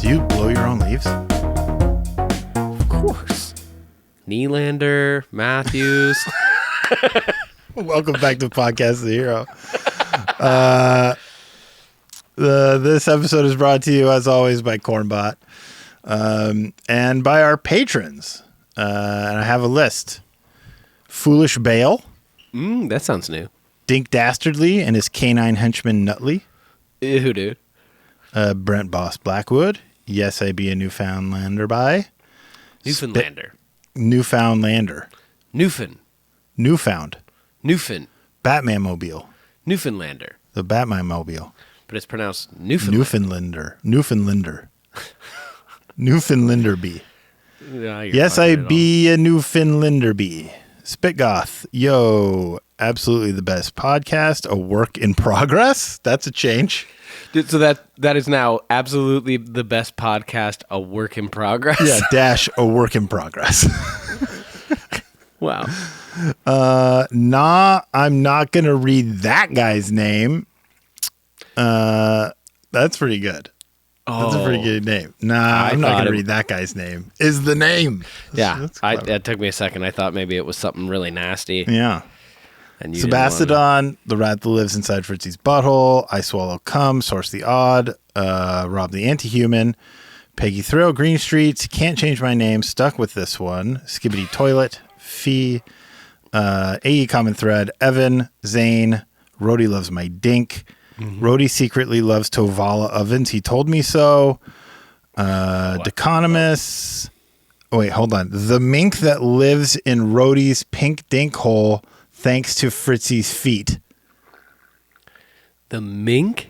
Do you blow your own leaves? Of course. Nylander, Matthews. Welcome back to Podcast the Hero. This episode is brought to you, as always, by Cornbot and by our patrons. And I have a list. Foolish Bale. That sounds new. Dink Dastardly and his canine henchman Nutley. Ew, dude. Brent Boss Blackwood. Yes, I be a Newfoundlander by. Newfoundlander. Newfoundlander. Newfound. Batman Mobile. Newfoundlander. The Batman Mobile. But it's pronounced Newfoundlander. Newfoundlander bee. Yeah, Yes, I be a Newfoundlander bee. Spitgoth. Yo, absolutely the best podcast. A work in progress. That's a change. So that is now absolutely the best podcast, a work in progress. Yeah, dash a work in progress. Wow. I'm not going to read that guy's name. That's pretty good. That's a pretty good name. I'm not going to read that guy's name. Is the name. Yeah. That took me a second. I thought maybe it was something really nasty. Yeah. And Sebastodon, the rat that lives inside Fritzy's butthole. I swallow cum. Source the odd. Rob the anti-human. Peggy Thrill. Green Streets. Can't change my name. Stuck with this one. Skibbity Toilet. Fee. AE Common Thread. Evan. Zane. Rody loves my dink. Mm-hmm. Rody secretly loves Tovala ovens. He told me so. Deconomus. Oh, wait, hold on. The mink that lives in Rody's pink dink hole thanks to Fritzy's feet. The mink?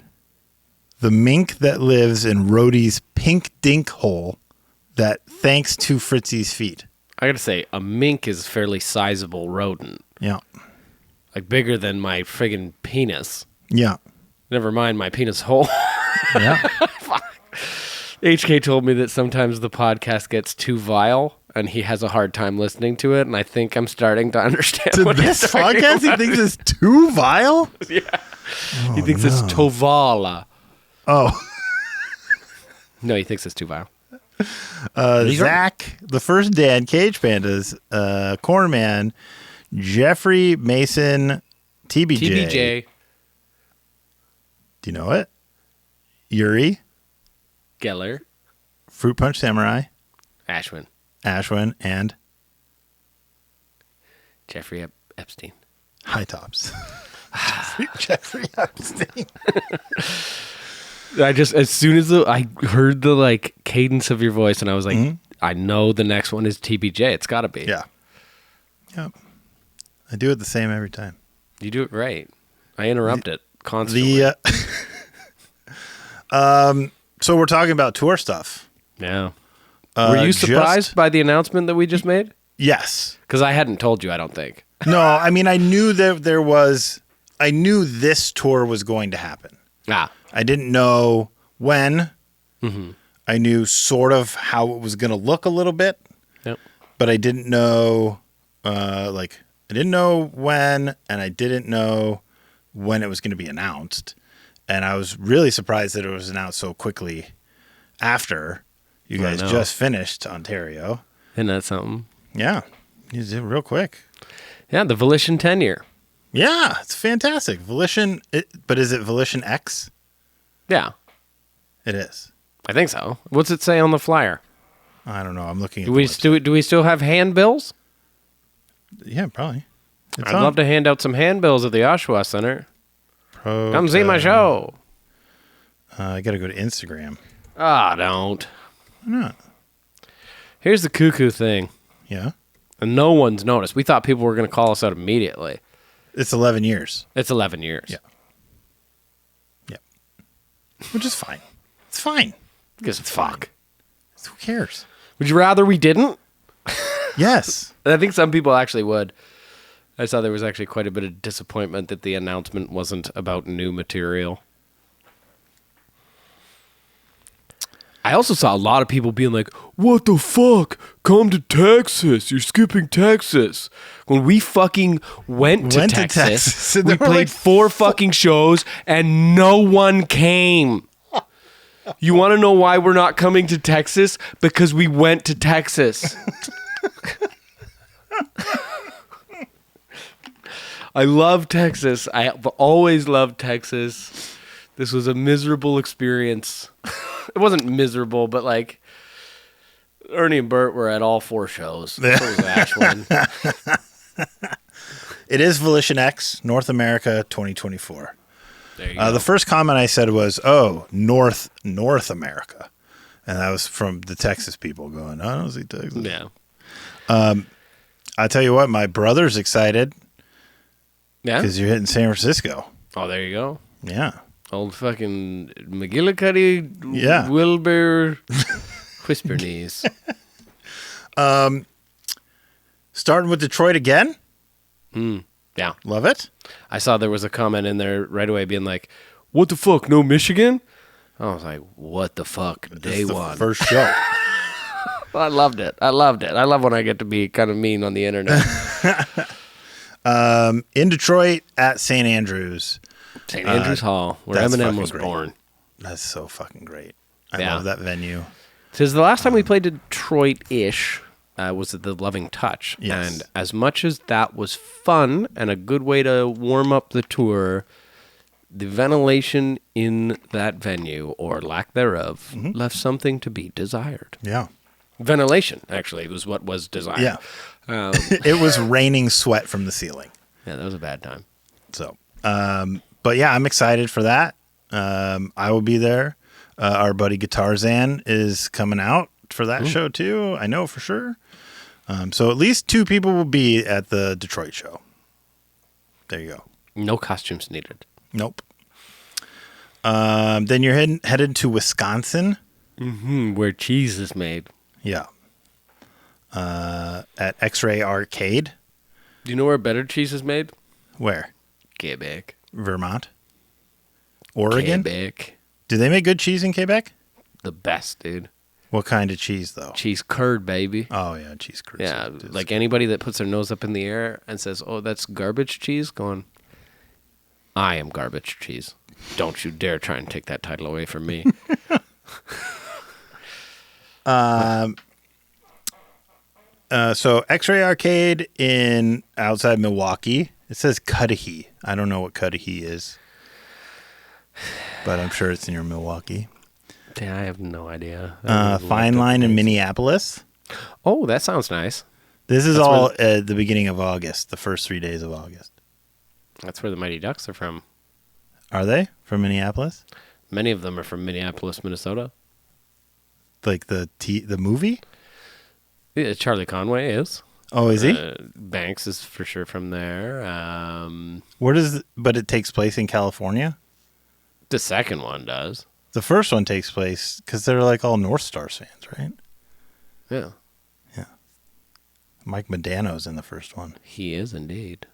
The mink that lives in Rody's pink dink hole that thanks to Fritzy's feet. I gotta say, a mink is a fairly sizable rodent. Yeah. Like bigger than my friggin' penis. Yeah. Never mind my penis hole. Yeah. HK told me that sometimes the podcast gets too vile and he has a hard time listening to it, and I think I'm starting to understand To what this podcast he thinks it's too vile? Yeah. He thinks it's Tovala. Oh. No, he thinks it's too vile. Zach, the first Dan, Cage Pandas, Cornman, Jeffrey, Mason, TBJ. Do you know it? Yuri. Geller. Fruit Punch Samurai. Ashwin, and Jeffrey Epstein. High Tops. Jeffrey Epstein. As soon as I heard the cadence of your voice, and I was like, I know the next one is TBJ. It's got to be. Yeah. Yep. I do it the same every time. You do it great. I interrupt it constantly. So we're talking about tour stuff. Yeah. Were you surprised by the announcement that we just made? Yes. Because I hadn't told you, I don't think. No, I mean, I knew that I knew this tour was going to happen. Ah. I didn't know when. Mm-hmm. I knew sort of how it was going to look a little bit. Yep. But I didn't know, I didn't know when, and I didn't know when it was going to be announced. And I was really surprised that it was announced so quickly after you guys just finished Ontario. Isn't that something? Yeah. You did it real quick. Yeah, the Volition 10-year. Yeah, it's fantastic. Volition, but is it Volition X? Yeah. It is. I think so. What's it say on the flyer? I don't know. I'm looking at Do we still have handbills? Yeah, probably. I'd love to hand out some handbills at the Oshawa Center. Come see my show. I got to go to Instagram. Don't. Why not? Here's the cuckoo thing. Yeah. And no one's noticed. We thought people were going to call us out immediately. It's 11 years. It's 11 years. Yeah. Yeah. Which is fine. It's fine. Because it's fuck. Who cares? Would you rather we didn't? Yes. I think some people actually would. I saw there was actually quite a bit of disappointment that the announcement wasn't about new material. I also saw a lot of people being like, what the fuck? Come to Texas. You're skipping Texas. When we fucking went to Texas we played 4 fucking shows and no one came. You want to know why we're not coming to Texas? Because we went to Texas. I love Texas. I've always loved Texas. This was a miserable experience. It wasn't miserable, but like Ernie and Bert were at all 4 shows. So was Ashwin. It is Volition X, North America 2024. There you go. The first comment I said was, "Oh, North America," and that was from the Texas people going, "I don't see Texas." Yeah. I tell you what, my brother's excited Yeah. because you're hitting San Francisco. Oh, there you go. Yeah, Old fucking McGillicuddy, Yeah. Wilbur, whisper knees. starting with Detroit again. Yeah. Love it. I saw there was a comment in there right away being like, "What the fuck? No Michigan?" I was like, "What the fuck?" Day It's the one. first show. I loved it. I love when I get to be kind of mean on the internet. In Detroit at St. Andrews. St. Andrews Hall, where that's Eminem fucking was great. born. That's so fucking great. I Yeah. love that venue. Because the last time we played Detroit-ish was at the Loving Touch. Yes. And as much as that was fun and a good way to warm up the tour, the ventilation in that venue, or lack thereof, left something to be desired. Yeah. Ventilation, actually, was what was desired. Yeah. Um, It was raining sweat from the ceiling. yeah, that was a bad time. So, but yeah, I'm excited for that. I will be there. Our buddy Guitarzan is coming out for that show too. I know for sure. So at least 2 people will be at the Detroit show. There you go. No costumes needed. Nope. Then you're headed to Wisconsin. Where cheese is made. Yeah. At X-Ray Arcade. Do you know where better cheese is made? Where? Quebec. Vermont. Oregon. Quebec. Do they make good cheese in Quebec? The best, dude. What kind of cheese though? Cheese curd, baby. Oh yeah, cheese curds. Yeah, like anybody that puts their nose up in the air and says, "Oh, that's garbage cheese," going, "I am garbage cheese. Don't you dare try and take that title away from me." So X-Ray Arcade in outside Milwaukee. It says Cudahy. I don't know what Cudahy is, but I'm sure it's near Milwaukee. Yeah, I have no idea. I don't even Fine look Line up in things. Minneapolis. Oh, that sounds nice. This is That's all at the beginning of August, the first 3 days of August. That's where the Mighty Ducks are from. Are they from Minneapolis? Many of them are from Minneapolis, Minnesota. Like the movie? Yeah, Charlie Conway is. Oh, is he? Banks is for sure from there. But it takes place in California? The second one does. The first one takes place because they're like all North Stars fans, right? Yeah, Mike Modano's in the first one. he is indeed.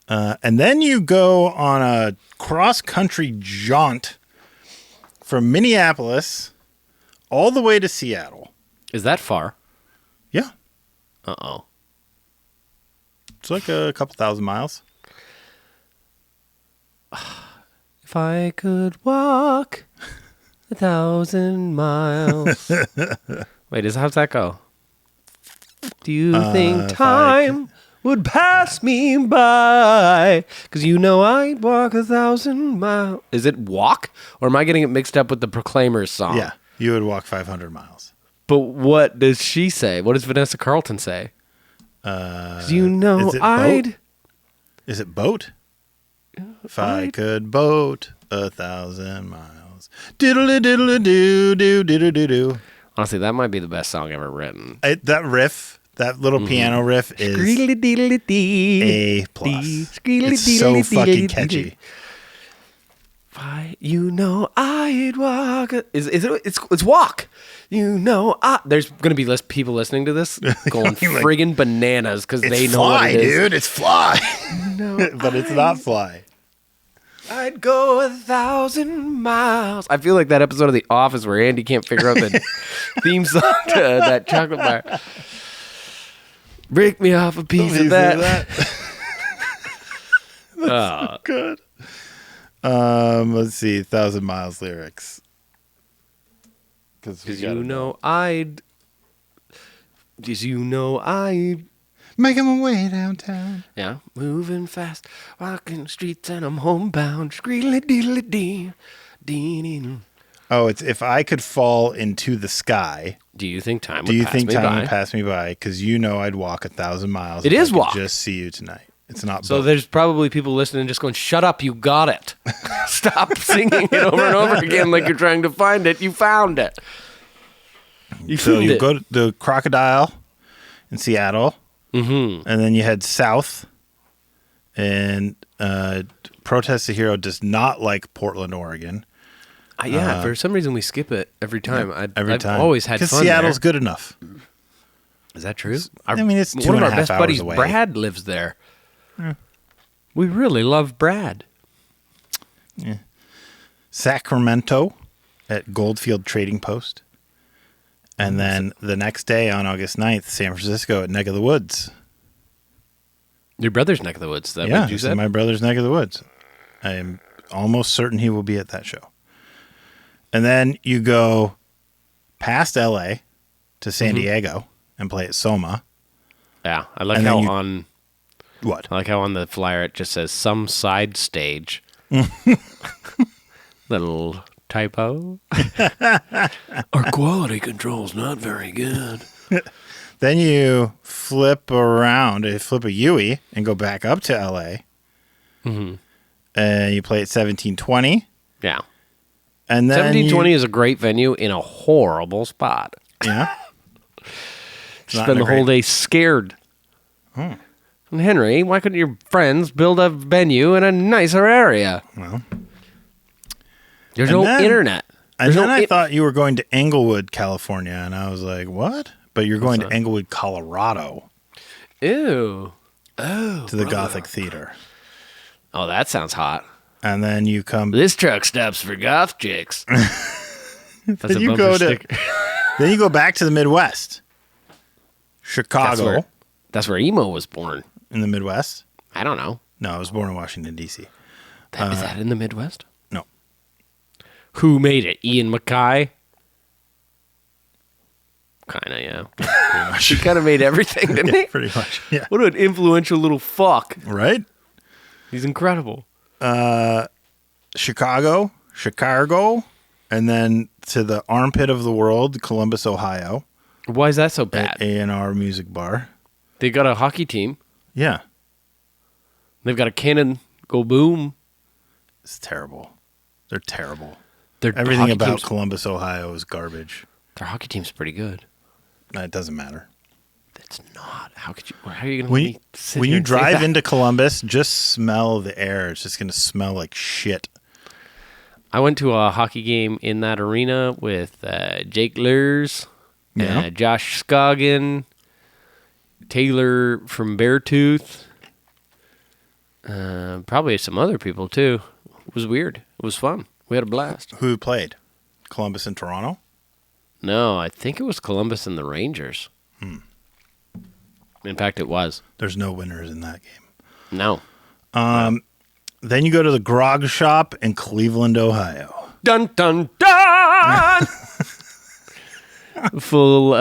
And then you go on a cross-country jaunt from Minneapolis all the way to Seattle. Is that far? Yeah. Uh-oh. It's like a couple thousand miles. If I could walk 1,000 miles. Wait, how's that go? Do you think time would pass me by? Because you know I'd walk 1,000 miles. Is it walk? Or am I getting it mixed up with the Proclaimers song? Yeah. You would walk 500 miles. But what does she say? What does Vanessa Carlton say? 'Cause you know is it I'd... boat? Is it boat? If I could boat 1,000 miles. Diddly diddly doo doo doo doo doo. Honestly, that might be the best song ever written. That riff, that little piano riff is A plus. It's so fucking catchy. You know I'd walk. It's walk. You know there's gonna be less people listening to this going Like, friggin' bananas because they know fly, what it is. dude. It's fly. But it's not fly. I'd go 1,000 miles. I feel like that episode of The Office where Andy can't figure out the theme song to that chocolate bar. Break me off a piece of that. That's so good. Let's see, 1,000 Miles lyrics. Because I'd making my way downtown. Yeah, moving fast, walking the streets, and I'm homebound. Screely-deely-dee, dee-dee. Oh, it's if I could fall into the sky. Do you think time Do would you pass think me time by? would pass me by? Because I'd walk 1,000 miles. It if is I could walk. Just see you tonight. It's not. So boat. there's probably people listening just going, shut up, you got it. Stop singing it over and over again like you're trying to find it. You found it. You found go to the Crocodile in Seattle, and then you head south, and Protest the Hero does not like Portland, Oregon. Yeah, for some reason we skip it every time. Every time. I've always had fun because Seattle's there. good enough. Is that true? It's 2.5 one of our best hours buddies, away. Brad, lives there. We really love Brad. Yeah. Sacramento at Goldfield Trading Post. And then the next day on August 9th, San Francisco at Neck of the Woods. Your brother's neck of the woods. Is that Yeah, what you it's in said? my brother's neck of the woods. I am almost certain he will be at that show. And then you go past LA to San Diego and play at Soma. Yeah, I like And how then What? I like how on the flyer it just says some side stage. Little typo. Our quality control's not very good. Then you flip around, flip a Yui, and go back up to LA. And you play at 1720. Yeah. And then 1720 is a great venue in a horrible spot. Yeah. Spend the whole day scared. And Henry, why couldn't your friends build a venue in a nicer area? Well. There's And no then- internet. And There's then no I thought you were going to Englewood, California. And I was like, what? But you're going to Englewood, Colorado. Ew. Oh. To the Gothic Theater. Oh, that sounds hot. And then you come. This truck stops for goth chicks. That's Then a you bumper go to. sticker. Then you go back to the Midwest. Chicago. That's where emo was born. In the Midwest? I don't know. No, I was born in Washington, D.C. Is that in the Midwest? No. Who made it? Ian MacKay? Kind of, yeah. Pretty much. He kind of made everything, didn't he? Pretty much. Yeah. What an influential little fuck. Right? He's incredible. Chicago, and then to the armpit of the world, Columbus, Ohio. Why is that so At bad? A&R Music Bar. They got a hockey team. Yeah. They've got a cannon go boom. It's terrible. They're terrible. Their Everything hockey about team's- Columbus, Ohio is garbage. Their hockey team's pretty good. It doesn't matter. It's not. How are you going to When let you, me sit when here you and say drive that? into Columbus, just smell the air. It's just going to smell like shit. I went to a hockey game in that arena with Jake Lurs, Yeah. Josh Scoggin, Taylor from Beartooth, probably some other people too. It was weird. It was fun. We had a blast. Who played? Columbus and Toronto? No, I think it was Columbus and the Rangers. In fact, it was. There's no winners in that game. No. Then you go to the Grog Shop in Cleveland, Ohio. Dun, dun, dun! Full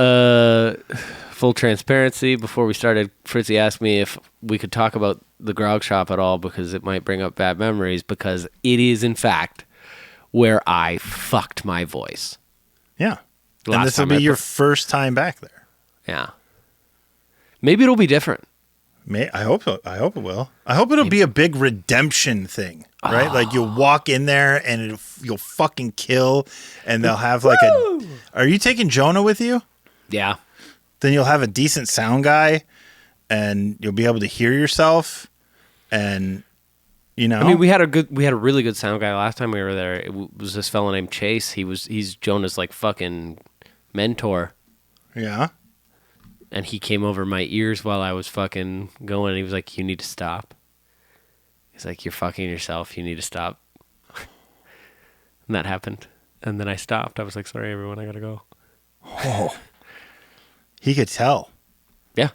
transparency. Before we started, Fritzy asked me if we could talk about the Grog Shop at all because it might bring up bad memories because it is, in fact, where I fucked my voice. Yeah. And Last this will time be your first time back there. Yeah. Maybe it'll be different. I hope so. I hope it will. I hope it'll be a big redemption thing, right? Like you'll walk in there and you'll fucking kill, and they'll have like Are you taking Jonah with you? Yeah. Then you'll have a decent sound guy, and you'll be able to hear yourself, and you know. I mean, we had a really good sound guy last time we were there. It was this fella named Chase. He's Jonah's like fucking mentor. Yeah. And he came over my ears while I was fucking going. And he was like, "You need to stop." He's like, "You're fucking yourself. You need to stop." And that happened. And then I stopped. I was like, "Sorry, everyone. I gotta go." Oh. He could tell. Yeah.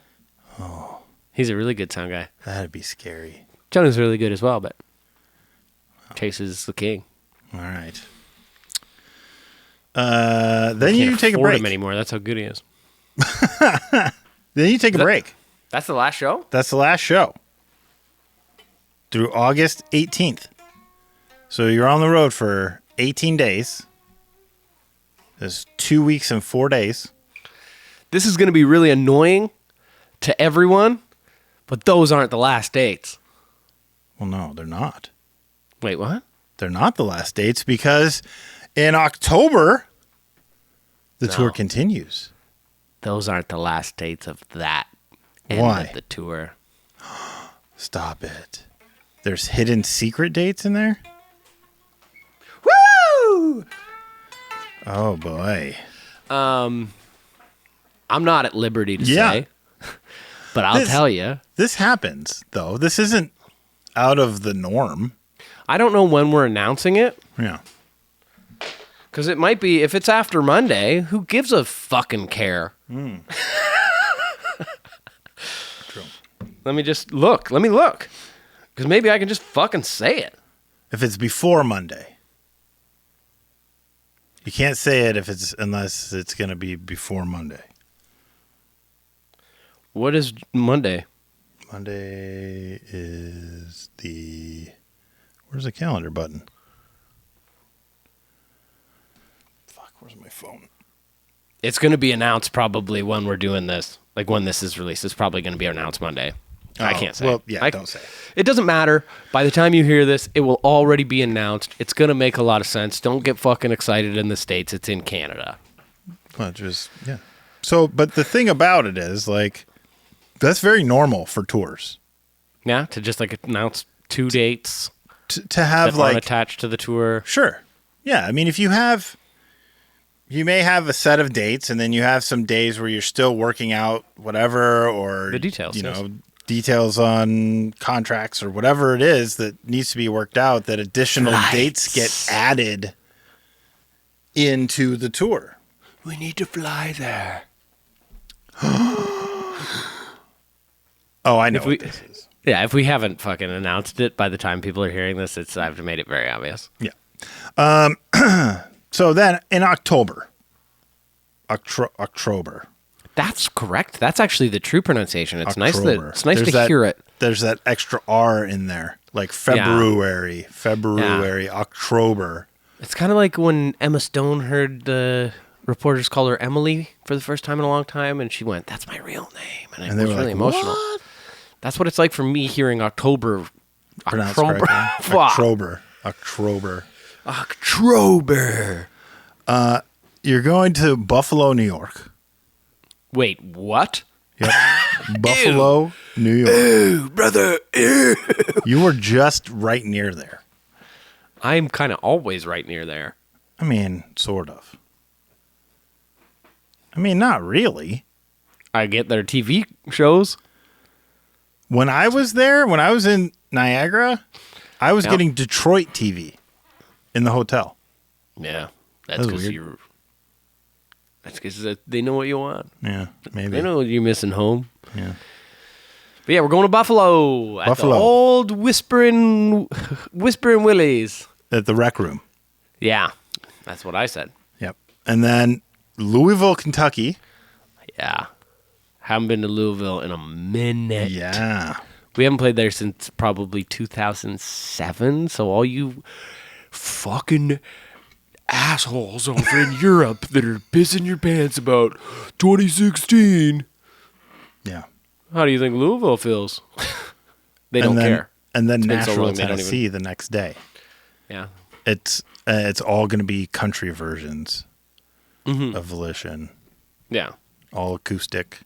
Oh. He's a really good sound guy. That'd be scary. Jonah's really good as well, but Chase is the king. All right. Then you Can't take a afford break. him anymore. That's how good he is. Then you take a break. That's the last show? That's the last show. Through August 18th. So you're on the road for 18 days. There's 2 weeks and 4 days. This is going to be really annoying to everyone, but those aren't the last dates. Well, no, they're not. Wait, what? They're not the last dates because in October, the tour continues. Those aren't the last dates of that end Why? of the tour. Stop it. There's hidden secret dates in there? Woo! Oh, boy. I'm not at liberty to say, but I'll tell you. This happens, though. This isn't out of the norm. I don't know when we're announcing it. Yeah. Because it might be, if it's after Monday, who gives a fucking care? True. Let me look. Because maybe I can just fucking say it. If it's before Monday. You can't say it unless it's going to be before Monday. What is Monday? Monday is where's the calendar button? Fuck, where's my phone? It's going to be announced probably when we're doing this. Like when this is released, it's probably going to be announced Monday. I can't say. Well, yeah, don't say. It doesn't matter. By the time you hear this, it will already be announced. It's going to make a lot of sense. Don't get fucking excited in the States. It's in Canada. Well, yeah. So, but the thing about it is, like, that's very normal for tours. Yeah, to just like announce 2 dates To have that aren't attached to the tour. Sure. Yeah, I mean, you may have a set of dates, and then you have some days where you're still working out whatever, or The details, details on contracts or whatever it is that needs to be worked out, that additional dates get added into the tour. We need to fly there. Oh, I know what this is. Yeah, if we haven't fucking announced it by the time people are hearing this, I've made it very obvious. Yeah. So then in October. That's correct. That's actually the true pronunciation. It's nice October. to hear it. There's that extra R in there, like February, October. It's kind of like when Emma Stone heard the reporters call her Emily for the first time in a long time, and she went, "That's my real name," and it was really emotional. What? That's what it's like for me hearing October. Pronounced October. October. You're going to Buffalo, New York. Wait, what? Yep. Buffalo, New York. Ew, brother. Ew. You were just right near there. I'm kind of always right near there. I mean, sort of. I mean, not really. I get their TV shows. When I was there, when I was in Niagara, I was getting Detroit TV in the hotel. Yeah. That's because That's because they know what you want. Yeah, maybe. They know you're missing home. Yeah. But yeah, we're going to Buffalo. At the old Whispering Willies. At the Rec Room. Yeah, that's what I said. Yep. And then Louisville, Kentucky. Yeah. Haven't been to Louisville in a minute. Yeah. We haven't played there since probably 2007. So all you fucking assholes over in Europe that are pissing your pants about 2016. Yeah. How do you think Louisville feels? They don't care. And then It's been so Nashville, long, they don't Tennessee the next day. Yeah. It's all going to be country versions of Volition. Yeah. All acoustic.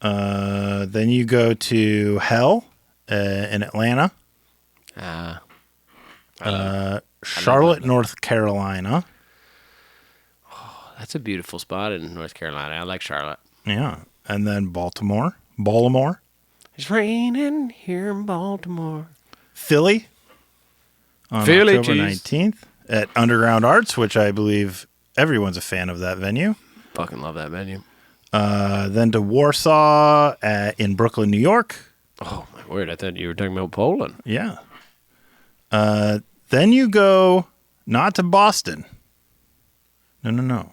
Then you go to Hell in Atlanta. Charlotte, North Carolina. Oh, that's a beautiful spot in North Carolina. I like Charlotte. Yeah. And then Baltimore. It's raining here in Baltimore. Philly. On Philly, October 19th at Underground Arts, which I believe everyone's a fan of that venue. Fucking love that venue. Then to Warsaw in Brooklyn, New York. Oh, my word. I thought you were talking about Poland. Yeah. Then you go not to Boston, No.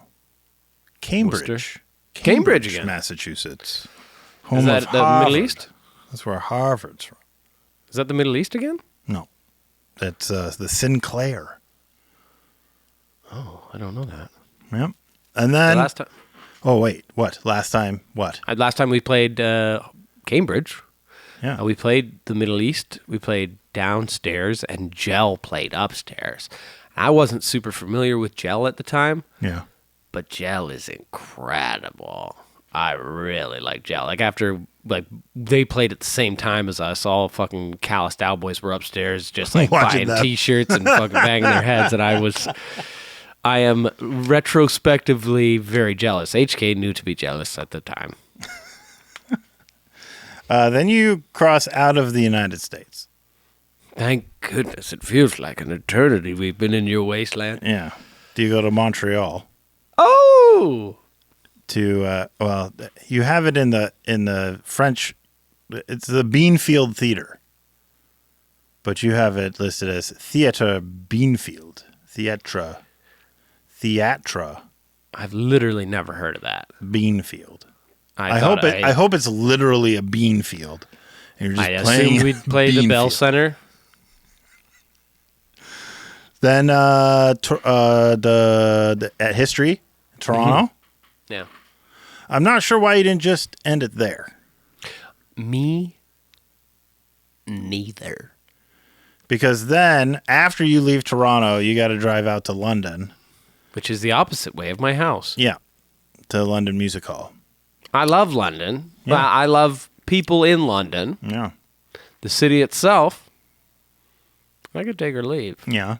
Cambridge. Worcester? Cambridge again. Massachusetts. Is Home that of the Harvard. Middle East? That's where Harvard's from. Is that the Middle East again? No. That's the Sinclair. Oh, I don't know that. Yep. And then... Last time... Oh, wait. What? Last time what? Last time we played Cambridge. Yeah. We played the Middle East. We played downstairs, and Gel played upstairs. I wasn't super familiar with Gel at the time, Yeah. but Gel is incredible. I really like Gel. Like after they played at the same time as us, all fucking calloused cowboys were upstairs just like Watching buying that. T-shirts and fucking banging their heads, and I am retrospectively very jealous. HK knew to be jealous at the time. Then you cross out of the United States. Thank goodness. It feels like an eternity we've been in your wasteland. Yeah. Do you go to Montreal? Oh! Well, you have it in the French. It's the Beanfield Theater, but you have it listed as Theatre Beanfield. Theatre I've literally never heard of that. Beanfield. I thought hope it's literally a bean field. And you're just I playing assumed we'd play the Bell Beanfield. Center. Then at History, Toronto. Yeah. I'm not sure why you didn't just end it there. Me neither. Because then, after you leave Toronto, you got to drive out to London. Which is the opposite way of my house. Yeah, to London Music Hall. I love London. Yeah. But I love people in London. Yeah. The city itself, I could take or leave. Yeah.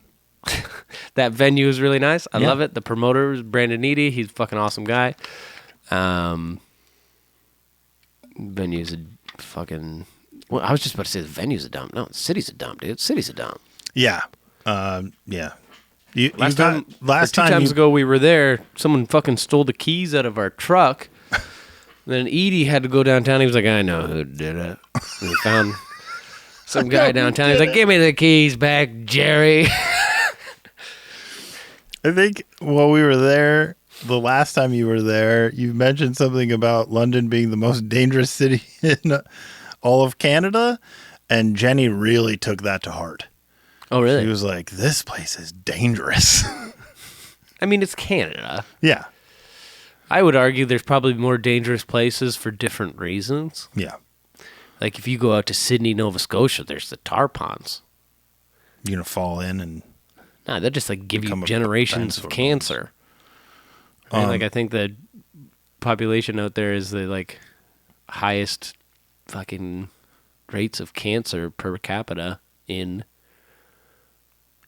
That venue is really nice. I Yeah. love it. The promoter is Brandon Eady. He's a fucking awesome guy. Venue's a fucking... Well, I was just about to say the venue's a dump. No, the city's a dump, dude. The city's a dump. Yeah. Yeah. Last time ago we were there, someone fucking stole the keys out of our truck. Then Edie had to go downtown. He was like, I know who did it. And he found some guy downtown. He's like, give me the keys back, Jerry. I think while we were there, the last time you were there, you mentioned something about London being the most dangerous city in all of Canada. And Jenny really took that to heart. Oh, really? She was like, this place is dangerous. I mean, it's Canada. Yeah. I would argue there's probably more dangerous places for different reasons. Yeah. Like if you go out to Sydney, Nova Scotia, there's the tar ponds. You're going to fall in and... Nah, they just like give Become you a generations of dinosaur. cancer. Right? Like I think the population out there is the like highest fucking rates of cancer per capita in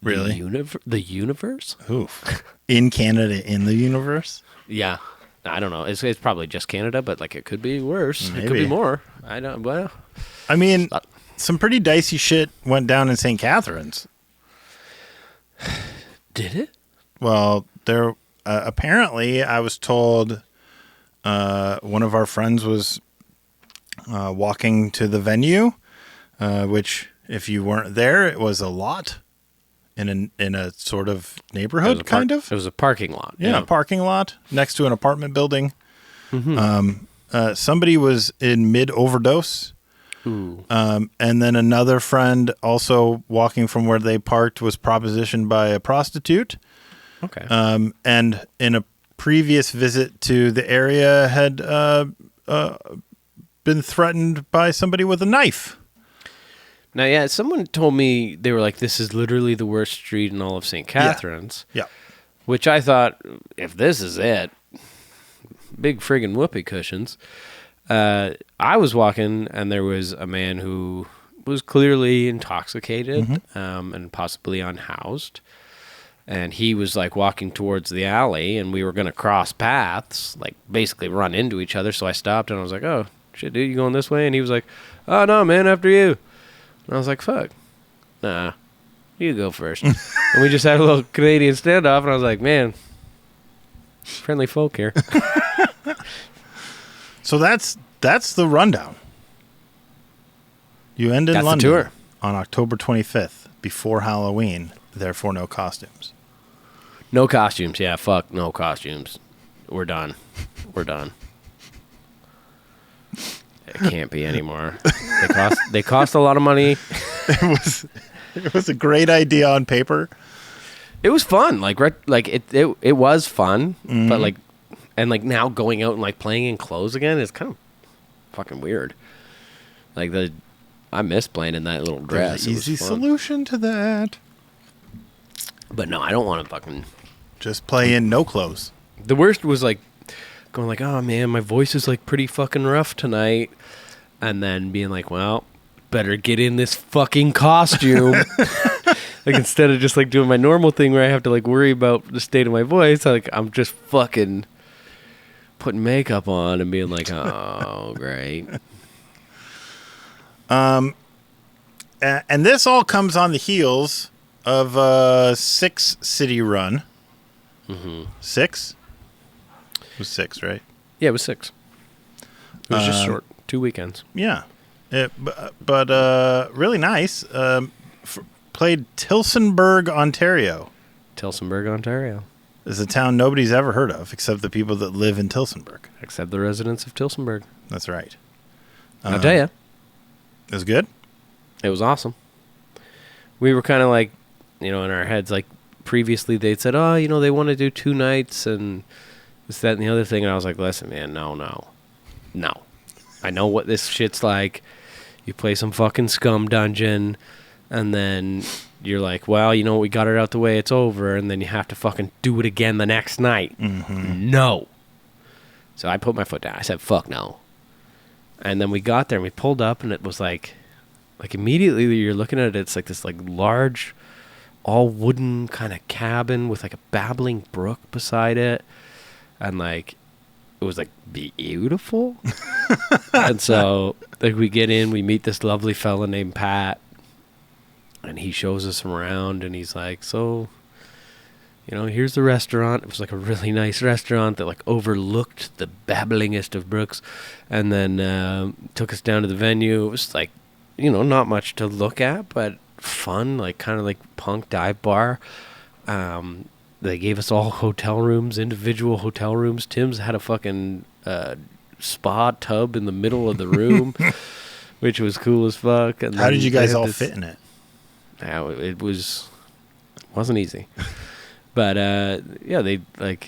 Really? the universe? Oof. In Canada, in the universe? Yeah. I don't know. It's probably just Canada, but like it could be worse. It could Maybe. be more. I don't. Well, I mean, some pretty dicey shit went down in St. Catharines. did it? Well, there apparently I was told one of our friends was walking to the venue, which if you weren't there, it was a lot in a sort of neighborhood, It was a parking lot. Yeah, a parking lot next to an apartment building. Somebody was in mid overdose. Ooh. And then another friend also walking from where they parked was propositioned by a prostitute. Okay. And in a previous visit to the area had been threatened by somebody with a knife. Now, yeah, someone told me they were like, this is literally the worst street in all of St. Catharines. Yeah. Which I thought, if this is it, big friggin' whoopee cushions. I was walking, and there was a man who was clearly intoxicated and possibly unhoused. And he was, like, walking towards the alley, and we were going to cross paths, like, basically run into each other. So I stopped, and I was like, oh, shit, dude, you going this way? And he was like, oh, no, man, after you. And I was like, fuck. Nah, you go first. And we just had a little Canadian standoff, and I was like, man, friendly folk here. So that's the rundown. You end in That's the London tour. on October 25th, before Halloween, therefore no costumes. No costumes. Yeah, fuck no costumes. We're done. We're done. It can't be anymore. They cost a lot of money. It was a great idea on paper. It was fun. It was fun, but now going out and like playing in clothes again is kind of fucking weird. I miss playing in that little dress. There's an easy solution to that. But no, I don't want to fucking just play in no clothes. The worst was like going like, oh man, my voice is like pretty fucking rough tonight, and then being like, well, better get in this fucking costume. Like instead of just like doing my normal thing where I have to like worry about the state of my voice, like I'm just fucking putting makeup on and being like, oh great. And this all comes on the heels of a 6-city run. Mm-hmm. 6? It was 6, right? Yeah, it was 6. It was just short, 2 weekends. Yeah, but really nice. Played Tillsonburg, Ontario. Tillsonburg, Ontario. It's a town nobody's ever heard of except the people that live in Tillsonburg. Except the residents of Tillsonburg. That's right. I'll tell you. It was good? It was awesome. We were kind of like, in our heads, like previously they'd said, oh, they want to do 2 nights and this, that, and the other thing. And I was like, listen, man, no. I know what this shit's like. You play some fucking scum dungeon and then you're like, well, we got it out the way, it's over, and then you have to fucking do it again the next night. Mm-hmm. No. So I put my foot down. I said, fuck no. And then we got there and we pulled up and it was like immediately you're looking at it, it's like this like large, all wooden kind of cabin with like a babbling brook beside it. And like, it was like beautiful. And so like we get in, we meet this lovely fella named Pat. And he shows us around, and he's like, so, here's the restaurant. It was like a really nice restaurant that, like, overlooked the babblingest of brooks. And then took us down to the venue. It was, like, not much to look at, but fun, like, kind of like punk dive bar. They gave us all hotel rooms, individual hotel rooms. Tim's had a fucking spa tub in the middle of the room, which was cool as fuck. And how did you guys all fit in it? It wasn't easy, but they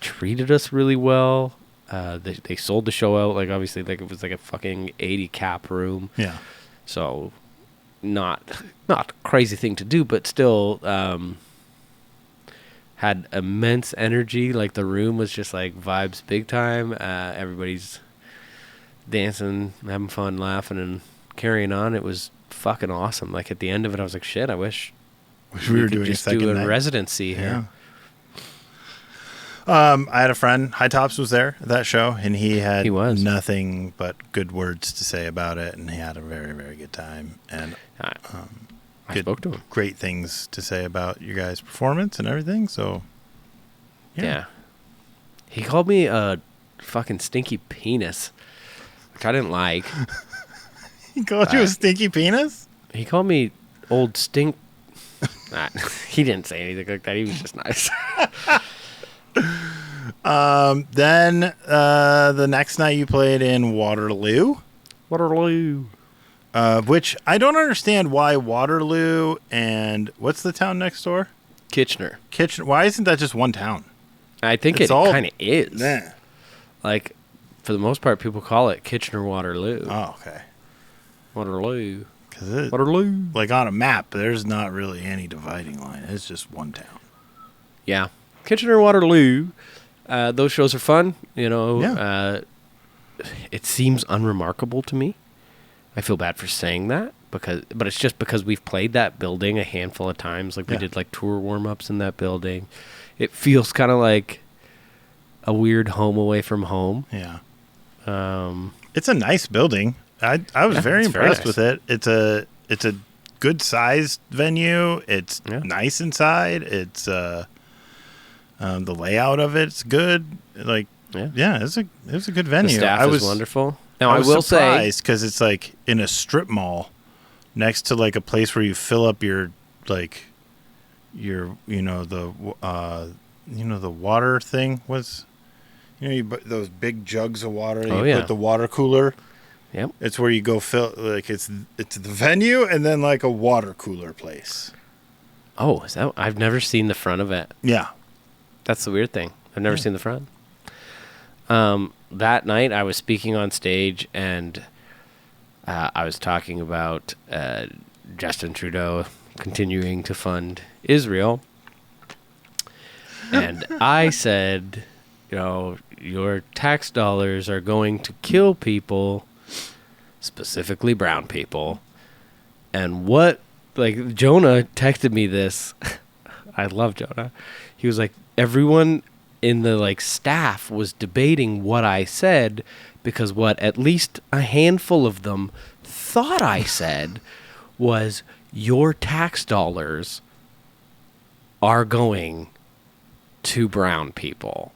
treated us really well. They sold the show out, like obviously like it was like a fucking 80 cap room. Yeah. So not a crazy thing to do, but still had immense energy. Like the room was just like vibes big time. Everybody's dancing, having fun, laughing, and carrying on. It was fucking awesome. Like at the end of it I was like, shit, I wish we were doing just a second do a night. residency here. I had a friend, High Tops was there at that show, and he was nothing but good words to say about it, and he had a very, very good time, and I spoke to him. Great things to say about your guys' performance and everything. So yeah. He called me a fucking stinky penis, which I didn't like. He called you a stinky penis? He called me old stink. He didn't say anything like that. He was just nice. Then the next night you played in Waterloo. Which I don't understand why Waterloo and what's the town next door? Kitchener. Why isn't that just one town? I think it kind of is. Yeah. Like, for the most part, people call it Kitchener-Waterloo. Oh, okay. Waterloo. Waterloo. Like on a map, there's not really any dividing line. It's just one town. Yeah. Kitchener-Waterloo. Those shows are fun. Yeah. It seems unremarkable to me. I feel bad for saying that, but it's just because we've played that building a handful of times. Like we did like tour warm-ups in that building. It feels kind of like a weird home away from home. Yeah. It's a nice building. I was very impressed with it. It's a good sized venue. It's nice inside. It's the layout of it's good. Like it's a good venue. The staff is wonderful. Now I will say, because it's like in a strip mall next to like a place where you fill up your like the water thing was, you put those big jugs of water. Oh, you yeah. put the water cooler. Yep. It's where you go fill, like it's the venue and then like a water cooler place. Oh, is that? I've never seen the front of it. Yeah. That's the weird thing. I've never seen the front. That night I was speaking on stage and I was talking about Justin Trudeau continuing to fund Israel. And I said, your tax dollars are going to kill people, specifically brown people. And Jonah texted me this. I love Jonah. He was like, everyone in the staff was debating what I said because what at least a handful of them thought I said was your tax dollars are going to brown people.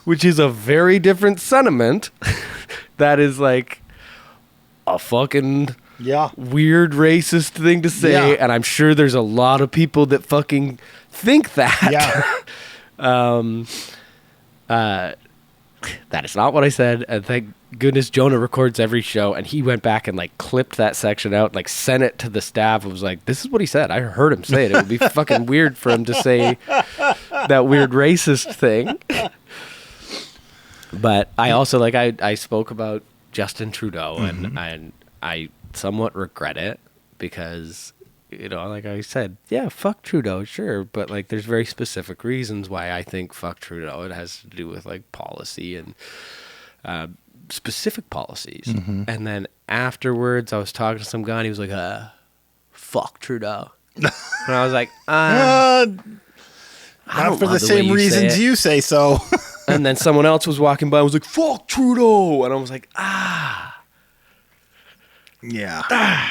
Which is a very different sentiment. That is like a fucking weird racist thing to say, and I'm sure there's a lot of people that fucking think that. That is not what I said, and thank goodness Jonah records every show, and he went back and clipped that section out, sent it to the staff and was like, this is what he said. I heard him say it. It would be fucking weird for him to say that weird racist thing. But I also I spoke about Justin Trudeau, and I somewhat regret it because like I said, yeah, fuck Trudeau, sure, but there's very specific reasons why I think fuck Trudeau. It has to do with policy and specific policies. And then afterwards, I was talking to some guy, and he was like, fuck Trudeau. And I was like, not for the same reasons you say so. And then someone else was walking by and was like, fuck Trudeau. And I was like, yeah.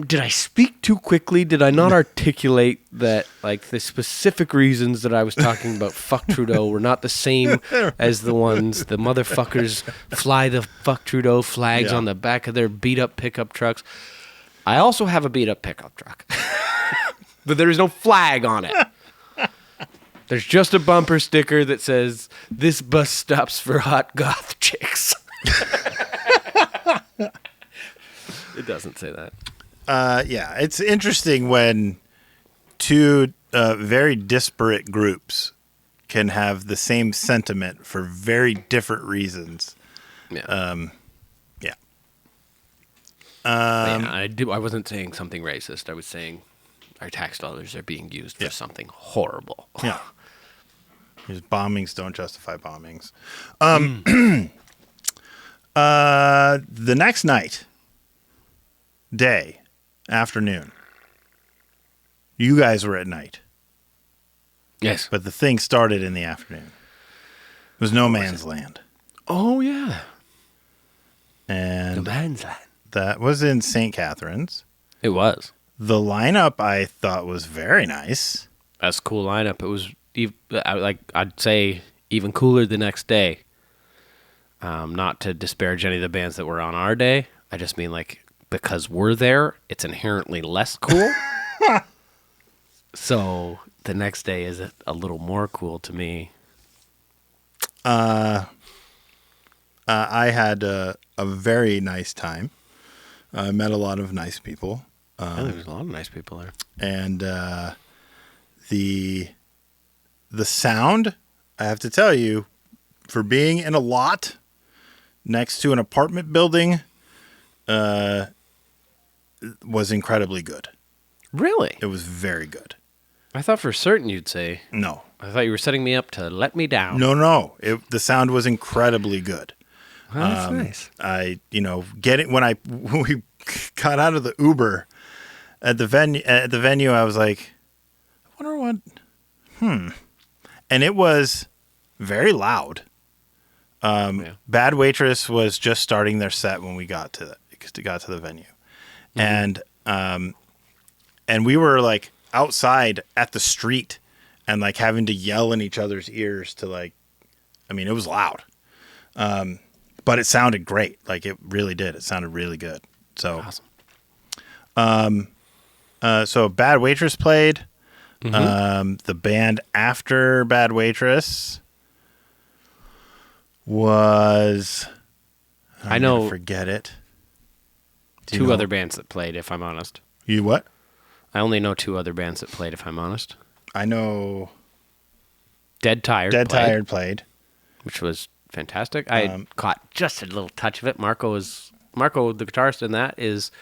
Did I speak too quickly? Did I not articulate that the specific reasons that I was talking about fuck Trudeau were not the same as the ones the motherfuckers fly the fuck Trudeau flags on the back of their beat up pickup trucks? I also have a beat up pickup truck, but there is no flag on it. There's just a bumper sticker that says, "This bus stops for hot goth chicks." It doesn't say that. It's interesting when two very disparate groups can have the same sentiment for very different reasons. Yeah. I wasn't saying something racist. I was saying our tax dollars are being used for something horrible. Yeah. Because bombings don't justify bombings. The next afternoon, you guys were at night. Yes. But the thing started in the afternoon. It was no man's land. Oh, yeah. And no man's land. That was in St. Catharines. It was. The lineup I thought was very nice. That's a cool lineup. It was, I'd say, even cooler the next day. Not to disparage any of the bands that were on our day. I just mean, because we're there, it's inherently less cool. So the next day is a little more cool to me. I had a very nice time. I met a lot of nice people. There's a lot of nice people there. And the sound, I have to tell you, for being in a lot next to an apartment building, was incredibly good. Really? It was very good. I thought for certain you'd say. No. I thought you were setting me up to let me down. No. The sound was incredibly good. Oh, that's nice. When we got out of the Uber at the venue, I was like, I wonder what, and it was very loud. Bad Waitress was just starting their set when we got to the venue. Mm-hmm. And we were outside at the street and having to yell in each other's ears to it was loud. But it sounded great. It really did. It sounded really good. So, awesome. So Bad Waitress played. Mm-hmm. The band after Bad Waitress was... I know gonna forget it. Do you two know? other bands that played, if I'm honest. You what? I only know two other bands that played, if I'm honest. I know Dead Tired Tired played. which was fantastic. I caught just a little touch of it. Marco, the guitarist in that, is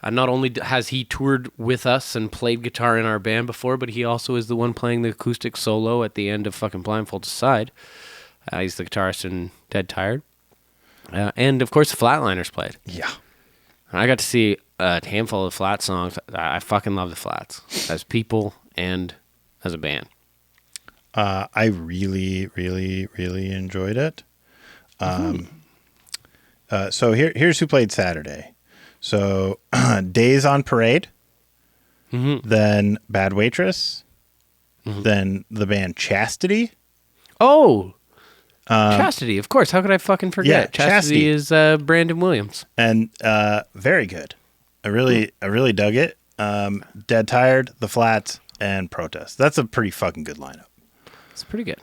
not only has he toured with us and played guitar in our band before, but he also is the one playing the acoustic solo at the end of fucking Blindfolded Side. He's the guitarist in Dead Tired. And, of course, the Flatliners played. Yeah. I got to see a handful of Flat songs. I fucking love the Flats as people and as a band. I really, really, really enjoyed it. So here's who played Saturday. So Days on Parade, then Bad Waitress, then the band Chastity. Oh, Chastity, of course. How could I fucking forget? Yeah, Chastity is Brandon Williams. And very good. I really dug it. Dead Tired, The Flats, and Protest. That's a pretty fucking good lineup. It's pretty good.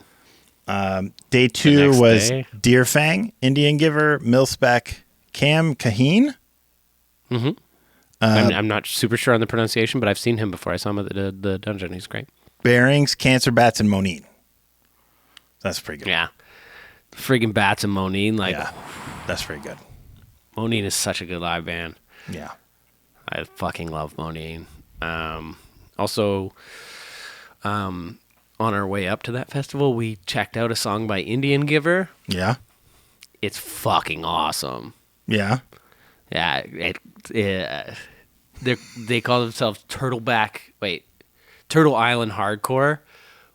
Day 2 next was day. Deer Fang, Indian Giver, Milspec, Cam Kaheen. I'm not super sure on the pronunciation, but I've seen him before. I saw him at the dungeon. He's great. Bearings, Cancer Bats, and Monine. That's pretty good. Yeah. Friggin' Bats and Monine. Yeah, that's pretty good. Monine is such a good live band. Yeah. I fucking love Monine. Also, on our way up to that festival, we checked out a song by Indian Giver. Yeah. It's fucking awesome. Yeah. Yeah, they call themselves Turtle Island Hardcore,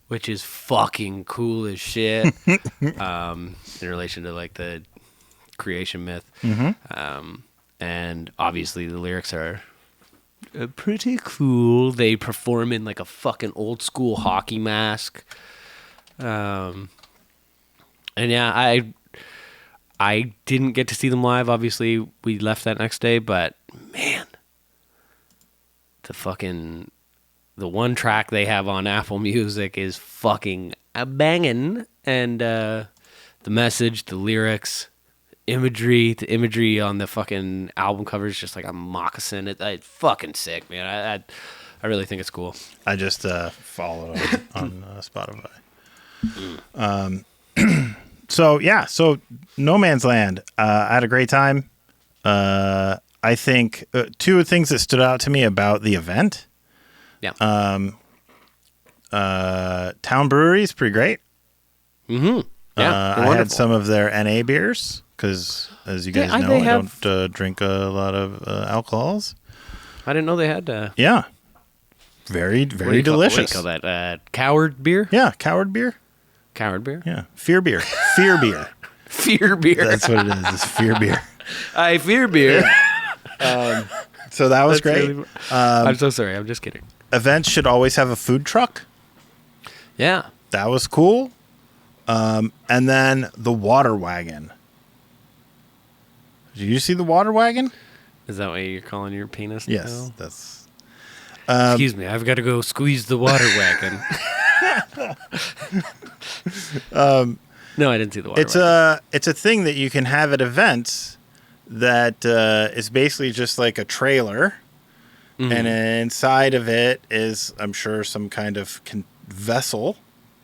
which is fucking cool as shit. In relation to like the creation myth, and obviously the lyrics are pretty cool. They perform in like a fucking old school hockey mask, and yeah, I didn't get to see them live. Obviously, we left that next day, but man, the one track they have on Apple Music is fucking banging, and the message, the lyrics, the imagery on the fucking album cover is just like a moccasin. It's fucking sick, man. I really think it's cool. I just followed on Spotify. So No Man's Land. I had a great time. I think two things that stood out to me about the event. Yeah. Town Brewery is pretty great. Yeah. I had some of their NA beers because, as you guys know, I don't drink a lot of alcohols. I didn't know they had. Yeah. Very, very delicious. What do you call that? Coward beer? Yeah, Coward beer. Coward beer? Yeah. Fear beer. Fear beer. Fear beer. That's what it is. It's fear beer. I fear beer. So that was great. Really, I'm so sorry. I'm just kidding. Events should always have a food truck. Yeah. That was cool. And then the water wagon. Did you see the water wagon? Is that what you're calling your penis? Yes, now? that's. Excuse me, I've got to go squeeze the water wagon. No, I didn't see the water wagon. It's a thing that you can have at events that is basically just like a trailer, and inside of it is, I'm sure, some kind of vessel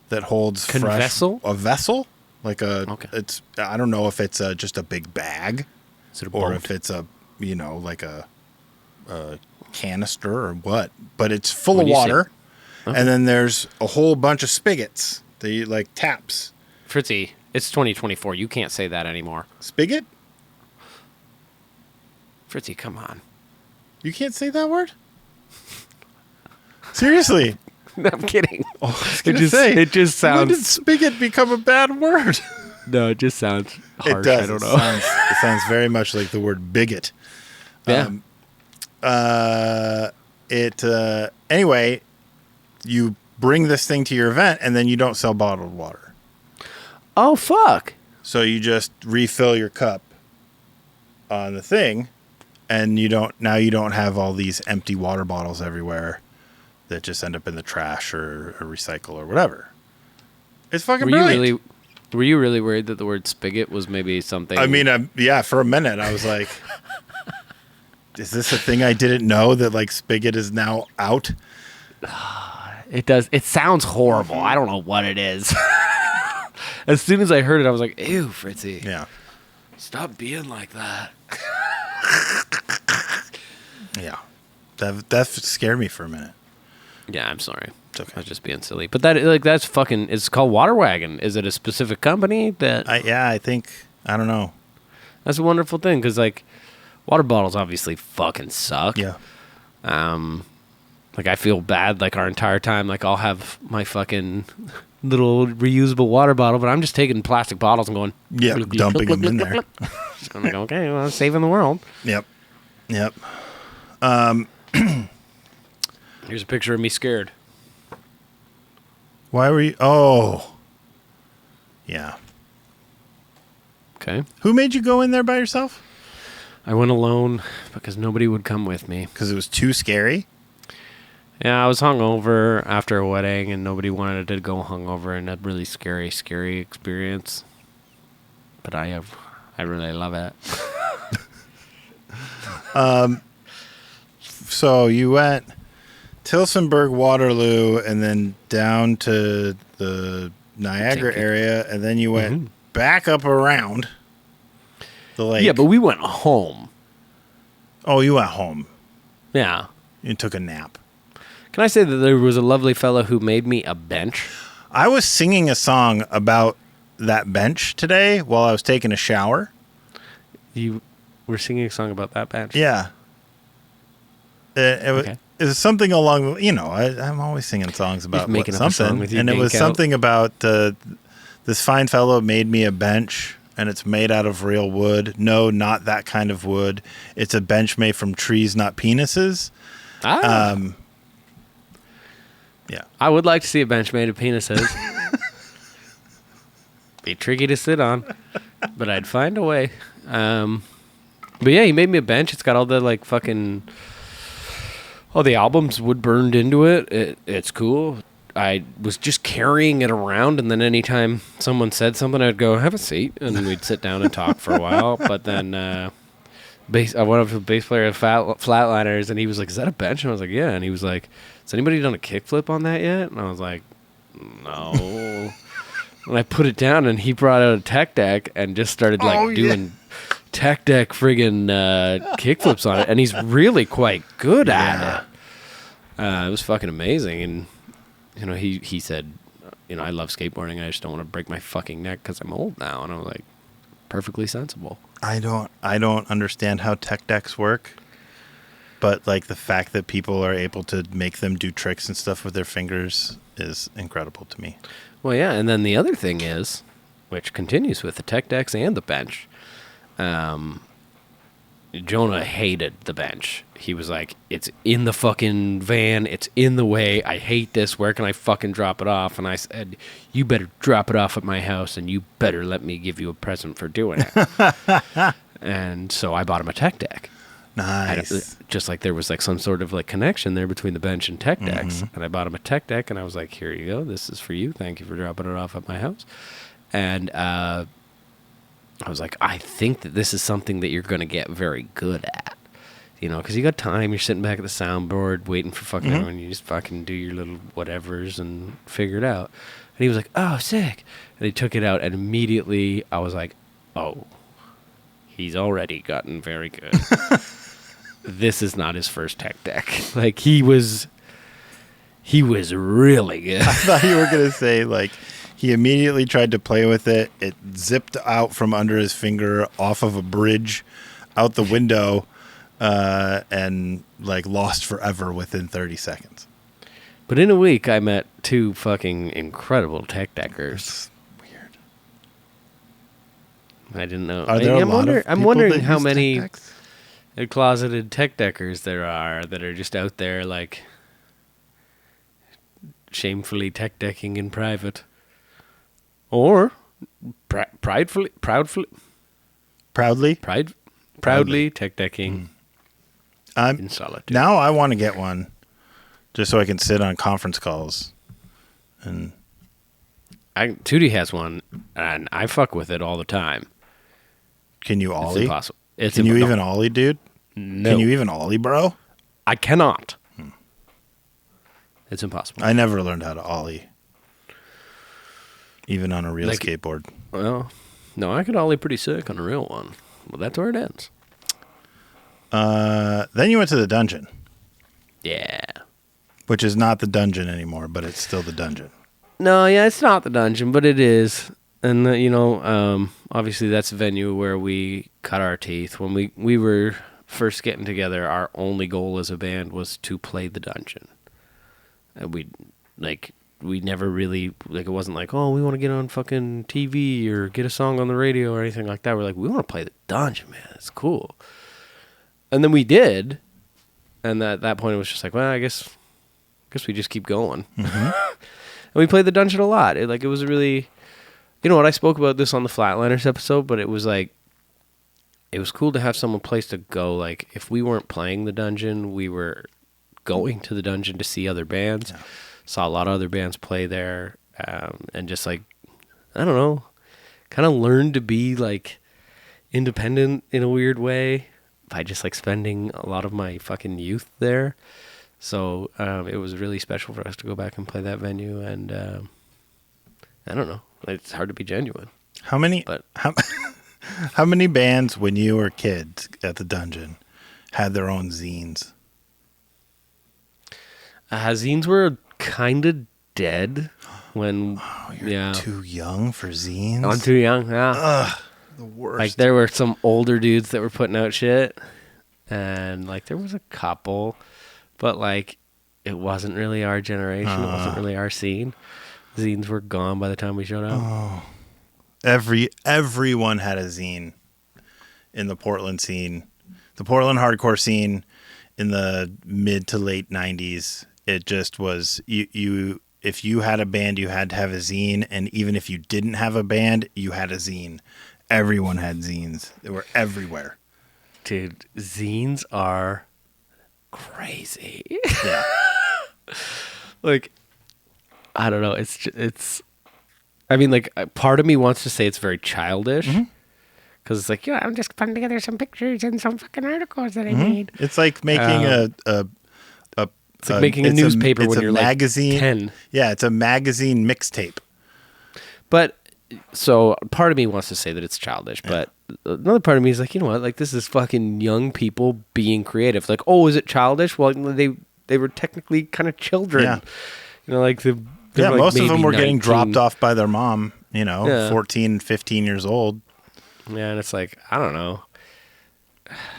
that holds Vessel? A vessel, like a. Okay. It's, I don't know if it's just a big bag, Is it a or boat? if it's like a canister or what, but it's full of water, and then there's a whole bunch of spigots that you like taps. Fritzy, it's 2024. You can't say that anymore. Spigot? Fritzy, come on. You can't say that word? Seriously? No, I'm kidding. Oh, I was gonna say, it just sounds. when did spigot become a bad word? No, it just sounds harsh. It does. I don't know. It sounds very much like the word bigot. Yeah. Anyway, you bring this thing to your event, and then you don't sell bottled water. Oh, fuck. So you just refill your cup on the thing, And you don't have all these empty water bottles everywhere that just end up in the trash or recycle or whatever. It's fucking brilliant. Were you really worried that the word spigot was maybe something? I mean, yeah, for a minute I was like, is this a thing I didn't know, that like spigot is now out? It does. It sounds horrible. I don't know what it is. As soon as I heard it, I was like, ew, Fritzy. Yeah. Stop being like that. Yeah. That scared me for a minute. Yeah, I'm sorry. It's okay. I was just being silly. But that's fucking, it's called Water Wagon. Is it a specific company that? I think, I don't know. That's a wonderful thing, because like water bottles obviously fucking suck. Yeah. Like I feel bad like our entire time. Like I'll have my fucking little reusable water bottle, but I'm just taking plastic bottles and going. Yeah, dumping them in there. I'm like, okay, well, saving the world. Yep. Here's a picture of me scared. Why were you? Oh. Yeah. Okay. Who made you go in there by yourself? I went alone because nobody would come with me. Because it was too scary? Yeah, I was hungover after a wedding, and nobody wanted to go hungover, and a really scary experience. But I really love it. So you went Tilsonburg, Waterloo, and then down to the Niagara area, and then you went back up around the lake. Yeah, but we went home. Oh, you went home. Yeah. You took a nap. Can I say that there was a lovely fellow who made me a bench? I was singing a song about that bench today while I was taking a shower. You were singing a song about that bench? Yeah. It was something along, I'm always singing songs about making something. Up a song with you, and it was out. something about this fine fellow made me a bench, and it's made out of real wood. No, not that kind of wood. It's a bench made from trees, not penises. Ah. Yeah. I would like to see a bench made of penises. Be tricky to sit on, but I'd find a way. But yeah, he made me a bench. It's got all the like fucking... all the albums wood burned into it. It's cool. I was just carrying it around, and then anytime someone said something, I'd go, have a seat, and we'd sit down and talk for a while. But then I went up to the bass player at Flatliners, and he was like, is that a bench? And I was like, yeah. And he was like, has anybody done a kickflip on that yet? And I was like, no. And I put it down, and he brought out a tech deck and just started doing tech deck friggin' kickflips on it, and he's really quite good at it. It was fucking amazing. And he said, I love skateboarding, I just don't want to break my fucking neck because I'm old now. And I was like, perfectly sensible. I don't understand how tech decks work, but like the fact that people are able to make them do tricks and stuff with their fingers is incredible to me. Well, yeah, and then the other thing is, which continues with the tech decks and the bench, Jonah hated the bench. He was like, it's in the fucking van, it's in the way, I hate this, where can I fucking drop it off? And I said, you better drop it off at my house, and you better let me give you a present for doing it. And so I bought him a tech deck. Nice. Just like there was like some sort of like connection there between the bench and tech decks. And I bought him a tech deck, and I was like, here you go, this is for you, thank you for dropping it off at my house. And I was like, I think that this is something that you're going to get very good at. Because you got time, you're sitting back at the soundboard waiting for fucking everyone, you just fucking do your little whatevers and figure it out. And he was like, oh, sick. And he took it out, and immediately I was like, oh, he's already gotten very good. This is not his first tech deck. Like, he was really good. I thought you were going to say, like, he immediately tried to play with it. It zipped out from under his finger off of a bridge out the window and, like, lost forever within 30 seconds. But in a week, I met two fucking incredible tech deckers. Weird. I didn't know. Are there I'm wondering how use many tech decks? closeted tech deckers there are that are just out there, like, shamefully tech decking in private. Or proudly tech decking in solitude. Now I want to get one just so I can sit on conference calls. And Tootie has one, and I fuck with it all the time. can you It's ollie? impossible. Can you even ollie, dude? No. Can you even ollie, bro? I cannot. It's impossible. I never learned how to ollie. Even on a real skateboard. Well, no, I could ollie pretty sick on a real one. Well, that's where it ends. Then you went to the dungeon. Yeah. Which is not the dungeon anymore, but it's still the dungeon. No, yeah, it's not the dungeon, but it is. And, obviously that's a venue where we cut our teeth. When we were first getting together, our only goal as a band was to play the dungeon. And we never really, it wasn't like, oh, we want to get on fucking TV or get a song on the radio or anything like that. We're like, we want to play the dungeon, man. It's cool. And then we did. And at that point, it was just like, well, I guess we just keep going. Mm-hmm. And we played the dungeon a lot. It was really, you know what, I spoke about this on the Flatliners episode, but it was like, it was cool to have some place to go. Like, if we weren't playing the dungeon, we were going to the dungeon to see other bands. Yeah. Saw a lot of other bands play there. And just like, I don't know, kind of learned to be like independent in a weird way by just like spending a lot of my fucking youth there. So it was really special for us to go back and play that venue. And I don't know, it's hard to be genuine. How many bands when you were kids at the dungeon had their own zines? Zines were kind of dead when. You're too young for zines. I'm too young. Yeah. Ugh, the worst. Like there were some older dudes that were putting out shit, and like there was a couple, but like it wasn't really our generation. It wasn't really our scene. Zines were gone by the time we showed up. Oh. Everyone had a zine in the Portland scene, the Portland hardcore scene in the mid to late 90s. It just was you. If you had a band, you had to have a zine, and even if you didn't have a band, you had a zine. Everyone had zines. They were everywhere. Dude, zines are crazy. Yeah. Like, I don't know. It's. I mean, like, part of me wants to say it's very childish. Because it's like, I'm just putting together some pictures and some fucking articles that I made. It's like making it's like making a newspaper when you're magazine. Like 10. Yeah, it's a magazine mixtape. But, so, part of me wants to say that it's childish, but another part of me is like, you know what, like, this is fucking young people being creative. Like, oh, is it childish? Well, they were technically kind of children. Yeah. You know, like, like most of them were 19. Getting dropped off by their mom, 14, 15 years old. Yeah, and it's like, I don't know.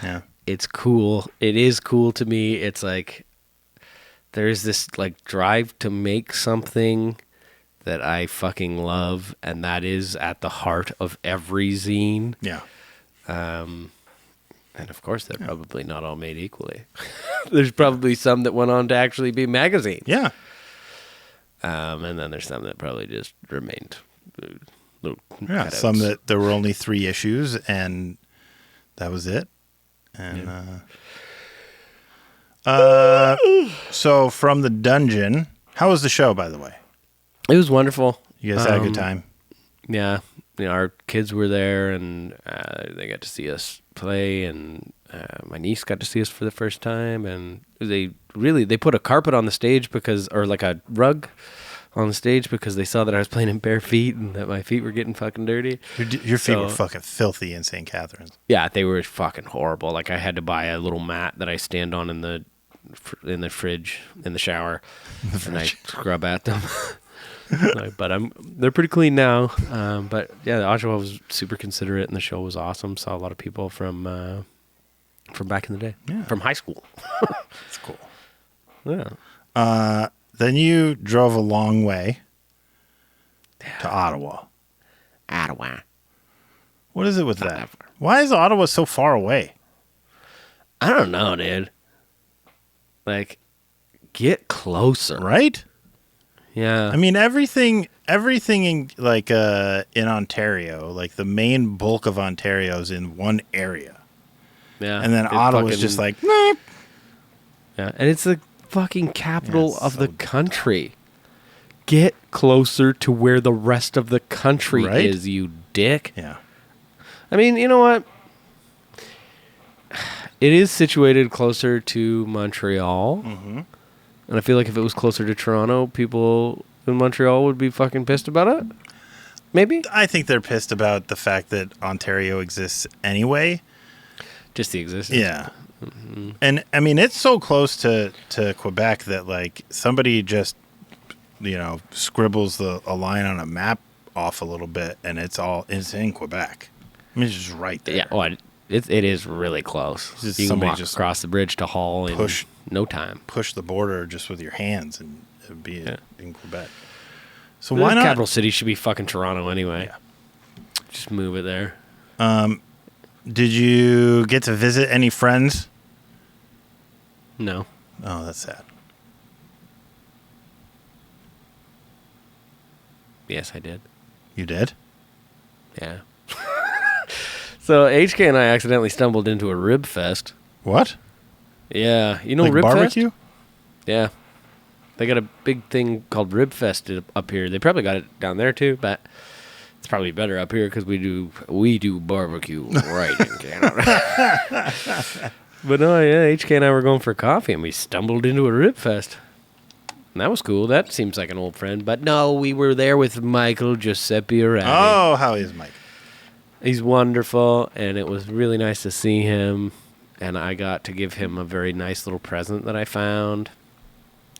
Yeah. It's cool. It is cool to me. It's like, there's this like drive to make something that I fucking love, and that is at the heart of every zine. Yeah. And of course, they're probably not all made equally. There's probably some that went on to actually be magazines. Yeah. And then there's some that probably just remained little cutouts. Some that there were only 3 issues, and that was it. And so from the dungeon, how was the show, by the way? It was wonderful. You guys had a good time? Yeah. Our kids were there, and they got to see us play, and my niece got to see us for the first time, and they put a carpet on the stage or like a rug on the stage because they saw that I was playing in bare feet and that my feet were getting fucking dirty. Your feet were fucking filthy in St. Catharines. Yeah, they were fucking horrible. Like I had to buy a little mat that I stand on in the fridge in the shower, and I scrub at them. But they're pretty clean now. But yeah, Oshawa was super considerate, and the show was awesome. Saw a lot of people from back in the day, from high school. That's cool. Yeah. Then you drove a long way to Ottawa. Ottawa. What is it with that? Why is Ottawa so far away? I don't know, dude. Like, get closer, right? Yeah. I mean, everything in like in Ontario, like the main bulk of Ontario is in one area. Yeah. And then Ottawa's just like, nope. Yeah, and it's the fucking capital Yeah, of so the country. Get closer to where the rest of the country Right? is, you dick. Yeah. I mean, you know what? It is situated closer to Montreal. Mm-hmm. And I feel like if it was closer to Toronto, people in Montreal would be fucking pissed about it. Maybe? I think they're pissed about the fact that Ontario exists anyway. Just the existence. Yeah. Mm-hmm. And I mean, it's so close to Quebec that like somebody just, scribbles a line on a map off a little bit and it's in Quebec. I mean, it's just right there. Yeah, well, it is really close. Just You can somebody walk just across the bridge to Hull in push- no time. Push the border just with your hands and it'd be in Quebec. So The why not? capital city should be fucking Toronto anyway. Yeah. Just move it there. Did you get to visit any friends? No. Oh, that's sad. Yes, I did. You did? Yeah. So HK and I accidentally stumbled into a rib fest. What? Yeah, you know Like Rib barbecue? Fest? Yeah, they got a big thing called Rib Fest up here. They probably got it down there too, but it's probably better up here because we do barbecue right in Canada. But no, yeah, HK and I were going for coffee and we stumbled into a Rib Fest. And that was cool. That seems like an old friend. But no, we were there with Michael Giuseppe Arati. Oh, how is Mike? He's wonderful, and it was really nice to see him. And I got to give him a very nice little present that I found.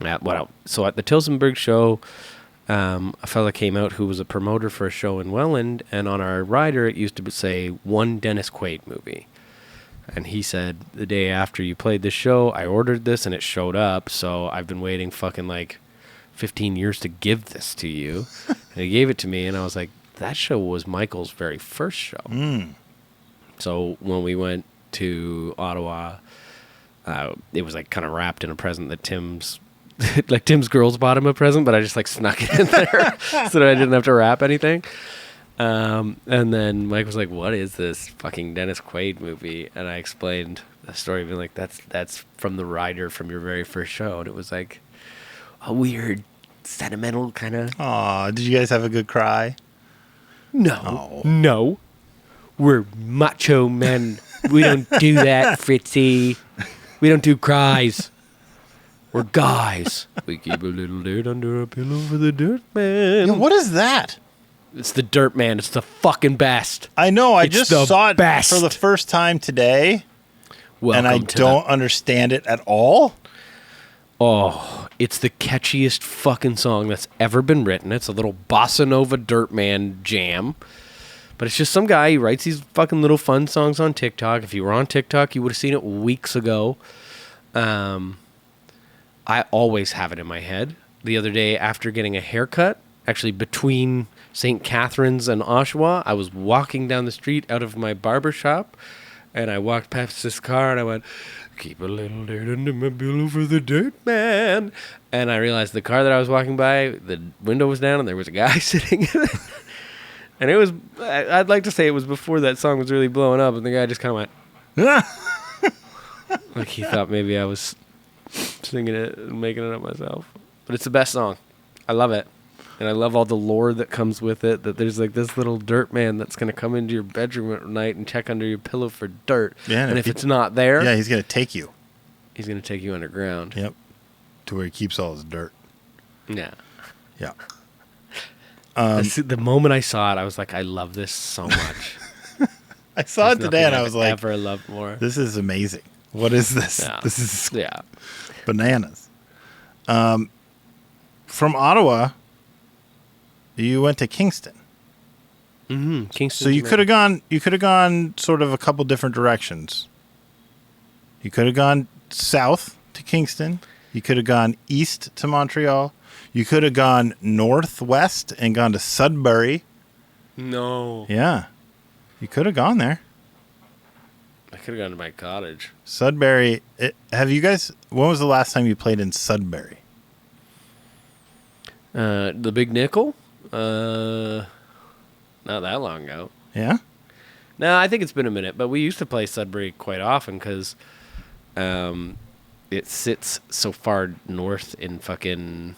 So at the Tilsonburg show, a fella came out who was a promoter for a show in Welland, and on our rider it used to say one Dennis Quaid movie. And he said, the day after you played this show, I ordered this and it showed up, so I've been waiting fucking like 15 years to give this to you. And he gave it to me, and I was like, that show was Michael's very first show. Mm. So when we went to Ottawa, it was like kind of wrapped in a present that Tim's girls bought him a present, but I just like snuck it in there so that I didn't have to wrap anything. And then Mike was like, what is this fucking Dennis Quaid movie? And I explained the story, being like, that's from the rider from your very first show. And it was like a weird, sentimental kind of... Aw, did you guys have a good cry? No. We're macho men. We don't do that, Fritzy. We don't do cries. We're guys. We keep a little dirt under our pillow for the dirt man. Yeah, what is that? It's the dirt man. It's the fucking best. I know. I It's just the saw it best. for the first time today, Welcome and I to don't understand it at all. Oh, it's the catchiest fucking song that's ever been written. It's a little bossa nova dirt man jam. But it's just some guy, he writes these fucking little fun songs on TikTok. If you were on TikTok, you would have seen it weeks ago. I always have it in my head. The other day, after getting a haircut, actually between St. Catharines and Oshawa, I was walking down the street out of my barber shop, and I walked past this car, and I went, keep a little dirt under my pillow for the dirt man. And I realized the car that I was walking by, the window was down, and there was a guy sitting in it. And it was, I'd like to say it was before that song was really blowing up, and the guy just kind of went, like he thought maybe I was singing it and making it up myself. But it's the best song. I love it. And I love all the lore that comes with it, that there's like this little dirt man that's going to come into your bedroom at night and check under your pillow for dirt. Yeah, and if it's not there, yeah, he's going to take you. he's going to take you underground. Yep. To where he keeps all his dirt. Yeah. Yeah. The moment I saw it, I was like, I love this so much. I saw it There's today, and nothing I I've was like, ever loved more. this is amazing. What is this? Yeah. This is Yeah. bananas. From Ottawa, you went to Kingston. Mm-hmm. Kingston. So you could have gone. You could have gone sort of a couple different directions. You could have gone south to Kingston. You could have gone east to Montreal. You could have gone northwest and gone to Sudbury. No. Yeah, you could have gone there. I could have gone to my cottage. Sudbury. Have you guys? When was the last time you played in Sudbury? The Big Nickel? Not that long ago. Yeah. No, I think it's been a minute, but we used to play Sudbury quite often because it sits so far north in fucking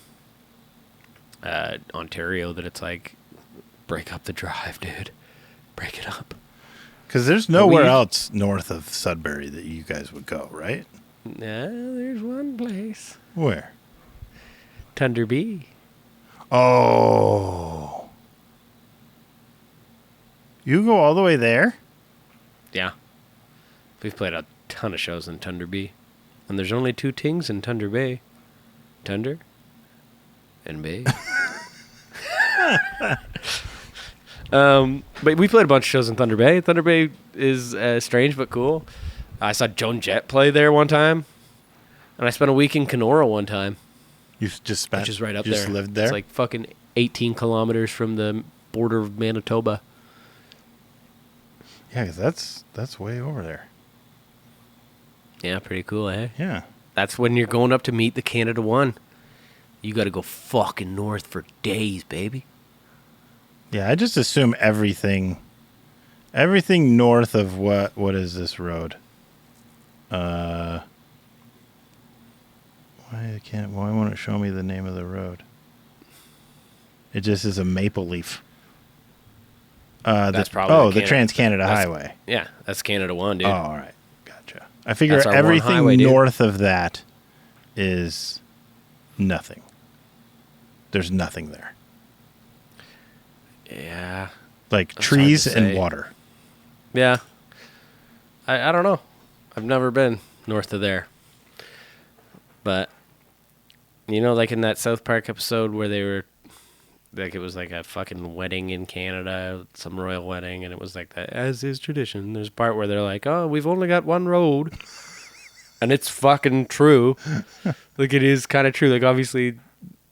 Ontario that it's like, break up the drive, dude. Break it up. Because there's nowhere else north of Sudbury that you guys would go, right? Yeah, there's one place. Where? Thunder Bay. Oh. You go all the way there? Yeah. We've played a ton of shows in Thunder Bay. And there's only two things in Thunder Bay. Thunder and Bay. But we played a bunch of shows in Thunder Bay. Thunder Bay is strange but cool. I saw Joan Jett play there one time. And I spent a week in Kenora one time. You just spent... Which is right up you there. Just lived there? It's like fucking 18 kilometers from the border of Manitoba. Yeah, because that's way over there. Yeah, pretty cool, eh? Yeah. That's when you're going up to meet the Canada One. You got to go fucking north for days, baby. Yeah, I just assume everything north of what is this road? Why won't it show me the name of the road? It just is a maple leaf. That's probably the Trans-Canada Highway. Yeah, that's Canada One, dude. Oh, all right. Gotcha. I figure That's our one everything highway, dude. north of that is nothing. There's nothing there. Yeah. Like That's trees hard to and say. water. Yeah. I don't know. I've never been north of there. But, you know, like in that South Park episode where they were, like it was like a fucking wedding in Canada, some royal wedding, and it was like that, as is tradition. There's a part where they're like, oh, we've only got one road. And it's fucking true. Like, it is kind of true. Like, obviously,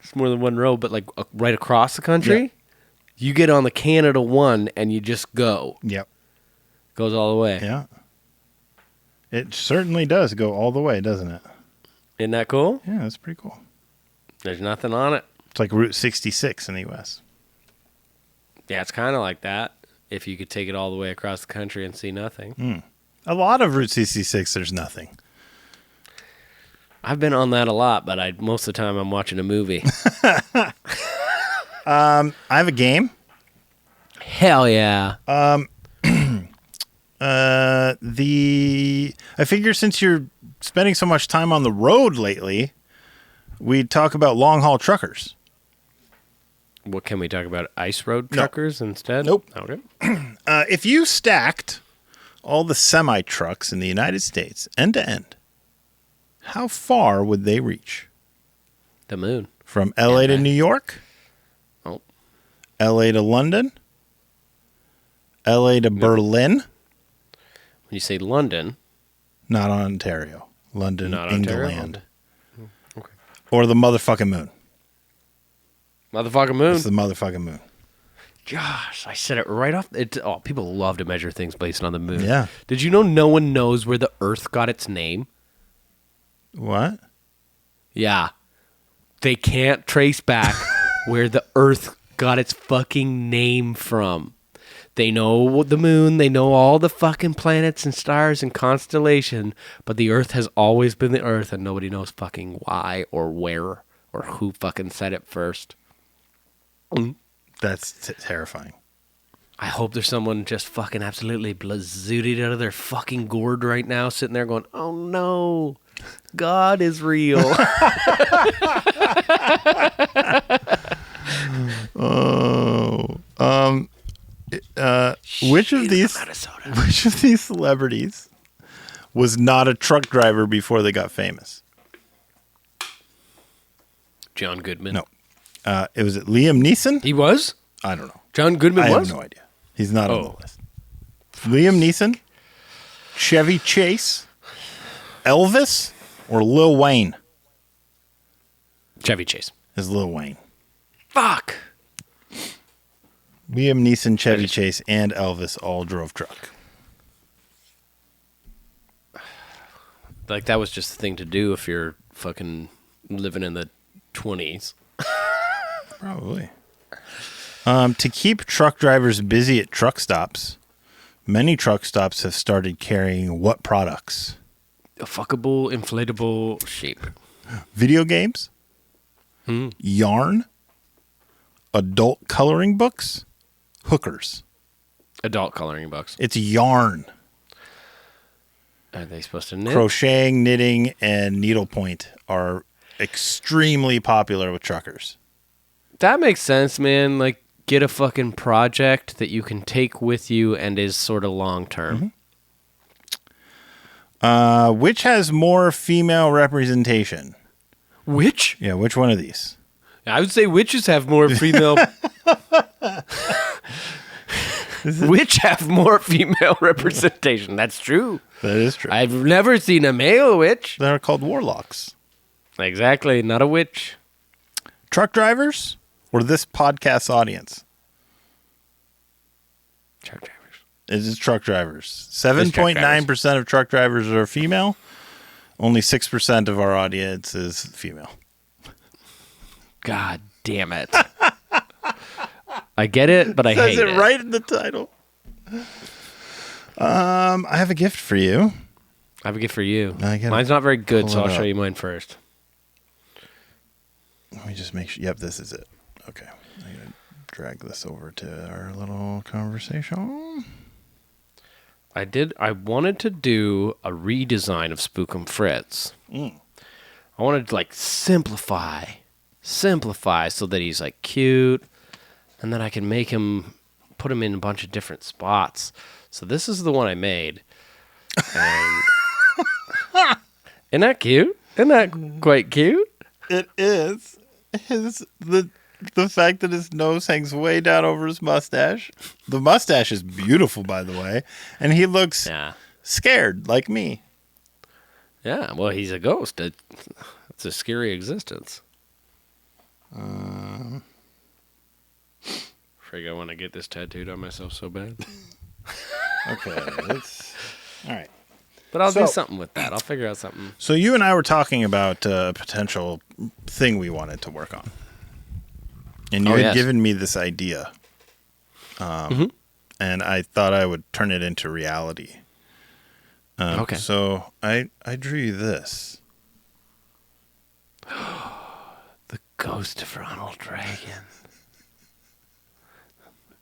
it's more than one road, but like right across the country, Yeah. you get on the Canada One and you just go. Yep. Goes all the way. Yeah. It certainly does go all the way, doesn't it? Isn't that cool? Yeah, that's pretty cool. There's nothing on it. It's like Route 66 in the U.S. Yeah, it's kind of like that. If you could take it all the way across the country and see nothing. A lot of Route 66, there's nothing. I've been on that a lot, but most of the time I'm watching a movie. I have a game. Hell yeah. I figure since you're spending so much time on the road lately, we'd talk about long haul truckers. What can we talk about? Ice road truckers instead? Nope. Okay. If you stacked all the semi trucks in the United States end to end, how far would they reach? The moon. From LA to New York? Oh. LA to London? LA to Berlin? When you say London. Not Ontario. London, Not England. Ontario. Okay. Or the motherfucking moon. Motherfucking moon. It's the motherfucking moon. Gosh, I said it right off. People love to measure things based on the moon. Yeah. Did you know no one knows where the Earth got its name? What? Yeah. They can't trace back where the Earth got its fucking name from. They know the moon, they know all the fucking planets and stars and constellation, but the Earth has always been the Earth, and nobody knows fucking why or where or who fucking said it first. That's terrifying. I hope there's someone just fucking absolutely blazooted out of their fucking gourd right now, sitting there going, oh no, God is real. Which of these celebrities was not a truck driver before they got famous? John Goodman. No. It was Liam Neeson? He was? I don't know. John Goodman I was? have no idea. He's not on the list. Liam Neeson, Chevy Chase, Elvis, or Lil Wayne? Chevy Chase. Is Lil Wayne. Fuck. Liam Neeson, Chevy Chase, and Elvis all drove truck. Like, that was just the thing to do if you're fucking living in the 20s. Probably. To keep truck drivers busy at truck stops, many truck stops have started carrying what products? A fuckable, inflatable sheep. Video games, yarn, adult coloring books, hookers. Adult coloring books. It's yarn. Are they supposed to knit? Crocheting, knitting, and needlepoint are extremely popular with truckers. That makes sense, man. Like, get a fucking project that you can take with you and is sort of long term. Which has more female representation? Which? Yeah, which one of these? I would say witches have more female. Which have more female representation. That's true. That is true. I've never seen a male witch. They're called warlocks. Exactly, not a witch. Truck drivers or this podcast audience? Truck drivers. It is truck drivers. 7.9% of truck drivers are female. Only 6% of our audience is female. God damn it. I get it, but I hate it. Says it right in the title. I have a gift for you. I have a gift for you. I Mine's not very good, pull so it I'll show up. you mine first. Let me just make sure. Yep, this is it. Okay. I'm going to drag this over to our little conversation. I wanted to do a redesign of Spookum Fritz. I wanted to, like, simplify so that he's, like, cute, and then I can put him in a bunch of different spots. So this is the one I made. And isn't that cute? Isn't that quite cute? It is. The fact that his nose hangs way down over his mustache. The mustache is beautiful, by the way. And he looks scared, like me. Yeah, well, he's a ghost. It's a scary existence. Frig, I want to get this tattooed on myself so bad. Okay, all right. But I'll do something with that. I'll figure out something. So you and I were talking about a potential thing we wanted to work on. And you had given me this idea. And I thought I would turn it into reality. Okay. So I drew you this. The Ghost of Ronald Reagan.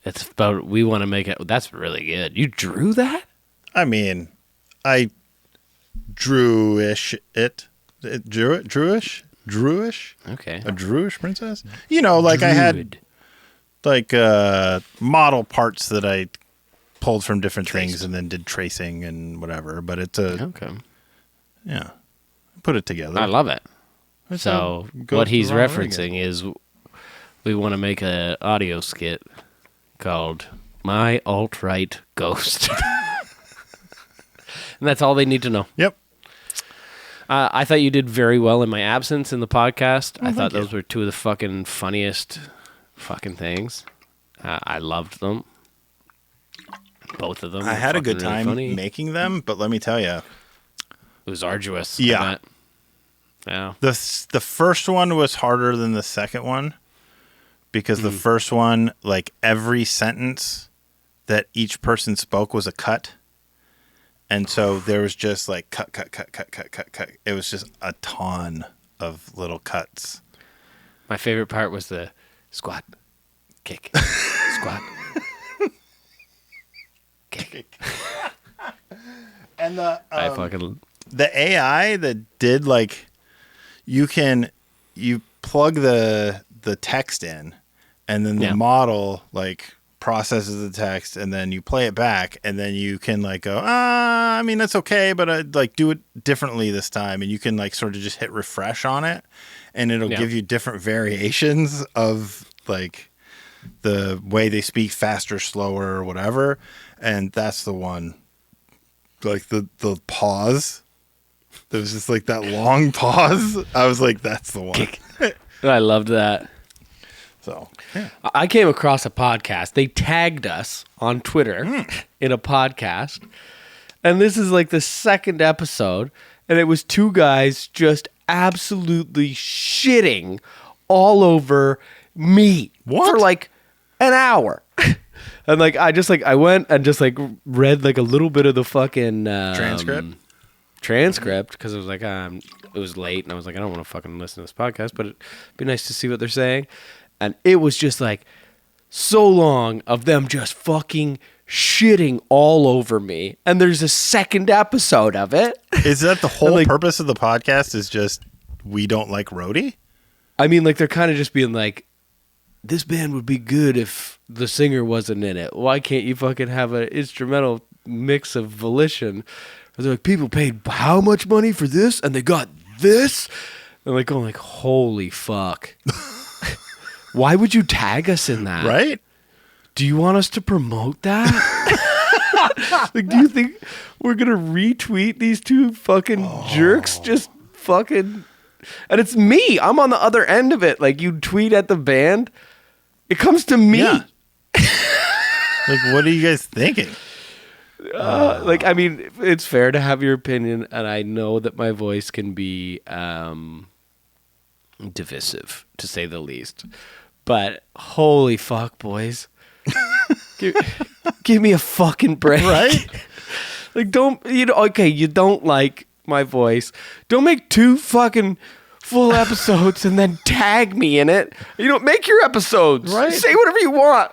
It's about, we want to make it. That's really good. You drew that? I mean, I drewish it. Drewish? Okay. A Druish princess? You know, like Druid. I had like model parts that I pulled from different things and then did tracing and whatever. But it's yeah. Put it together. I love it. So what he's referencing is we want to make an audio skit called My Alt-Right Ghost. And that's all they need to know. Yep. I thought you did very well in my absence in the podcast. I thought those were two of the fucking funniest fucking things. I loved them. Both of them. I had a good time making them, but let me tell you. It was arduous. Yeah. Yeah. The first one was harder than the second one because the first one, like every sentence that each person spoke was a cut. And so there was just like cut. It was just a ton of little cuts. My favorite part was the squat, kick, squat, kick. And the AI that did like you plug the text in and then the model like processes the text and then you play it back and then you can like go, I mean, that's okay, but I'd like do it differently this time. And you can like sort of just hit refresh on it and it'll give you different variations of like the way they speak, faster, slower, or whatever. And that's the one, like the pause. There was just like that long pause. I was like, that's the one. I loved that. So, yeah. I came across a podcast. They tagged us on Twitter in a podcast. And this is like the second episode. And it was two guys just absolutely shitting all over me for like an hour. And like, I went and just like read like a little bit of the fucking transcript. transcript because it was like it was late and I was like, I don't want to fucking listen to this podcast, but it'd be nice to see what they're saying. And it was just like so long of them just fucking shitting all over me. And there's a second episode of it. Is that the whole purpose of the podcast? Is just we don't like Rody? I mean, like they're kind of just being like, this band would be good if the singer wasn't in it. Why can't you fucking have an instrumental mix of Volition? They're like, people paid how much money for this and they got this? And like going like, holy fuck. Why would you tag us in that? Right? Do you want us to promote that? Like, do you think we're going to retweet these two fucking jerks just fucking... And it's me. I'm on the other end of it. Like, you tweet at the band, it comes to me. Yeah. Like, what are you guys thinking? Like, I mean, it's fair to have your opinion, and I know that my voice can be divisive, to say the least. But holy fuck, boys. Give me a fucking break. Right? Like, you don't like my voice. Don't make 2 fucking full episodes and then tag me in it. You don't make your episodes. Right. Say whatever you want.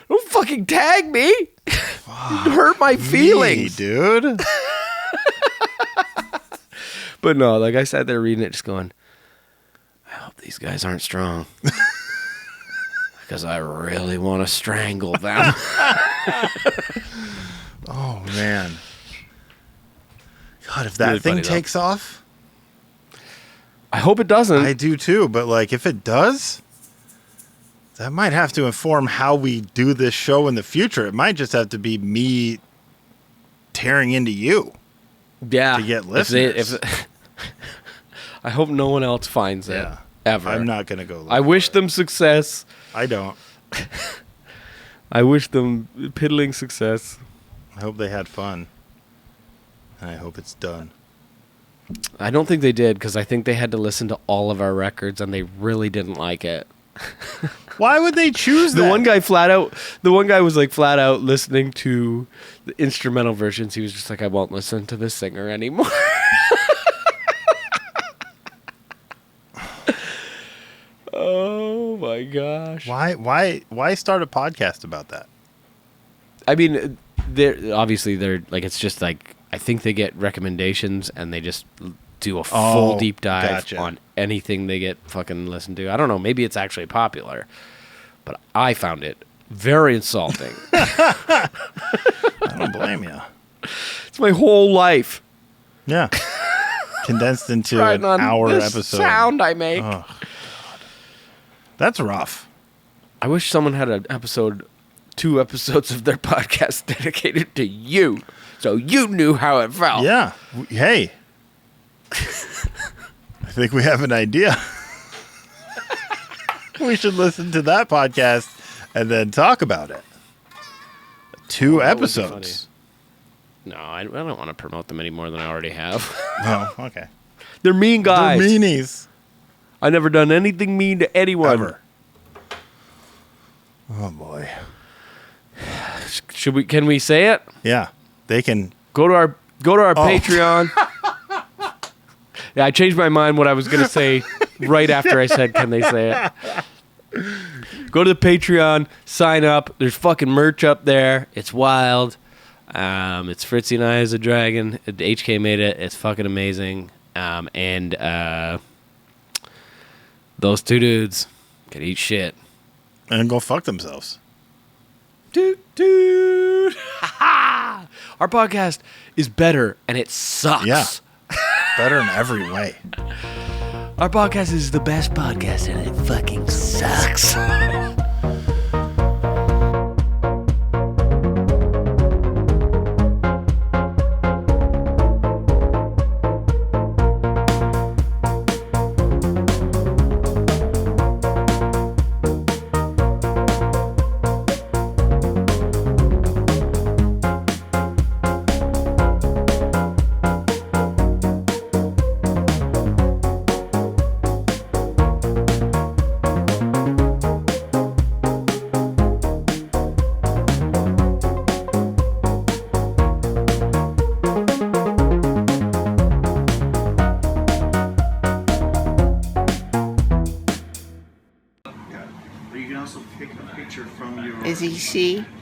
Don't fucking tag me. You hurt my feelings. Me, dude. But no, like I sat there reading it just going, I hope these guys aren't strong. Because I really want to strangle them. Oh, man. God, if that Really thing funny, though. takes off, I hope it doesn't. I do too. But like, if it does, that might have to inform how we do this show in the future. It might just have to be me tearing into you. Yeah. To get listeners. I hope no one else finds it. Yeah. Ever. I'm not going to go look I wish for them success. I don't. I wish them piddling success. I hope they had fun. And I hope it's done. I don't think they did because I think they had to listen to all of our records and they really didn't like it. Why would they choose that? The one guy was like flat out listening to the instrumental versions. He was just like, I won't listen to this singer anymore. Oh my gosh. Why start a podcast about that? I mean, they're like, it's just like, I think they get recommendations and they just do a full deep dive on anything they get fucking listened to. I don't know. Maybe it's actually popular, but I found it very insulting. I don't blame you. It's my whole life. Yeah. Condensed into Right an on hour this episode. Sound I make. Oh, God. That's rough. I wish someone had an episode, 2 episodes of their podcast dedicated to you, so you knew how it felt. Yeah. Hey. I think we have an idea. We should listen to that podcast and then talk about it. 2 episodes. No, I don't want to promote them any more than I already have. Oh, okay. They're mean guys. They're meanies. I never done anything mean to anyone. Ever. Oh boy. Can we say it? Yeah. They can Go to our Patreon. Yeah, I changed my mind what I was going to say right after I said can they say it. Go to the Patreon, sign up. There's fucking merch up there. It's wild. It's Fritzy and I as a dragon. HK made it. It's fucking amazing. And those 2 dudes can eat shit. and go fuck themselves. Dude. Our podcast is better and it sucks. Yeah. Better in every way. Our podcast is the best podcast and it fucking sucks. ZC.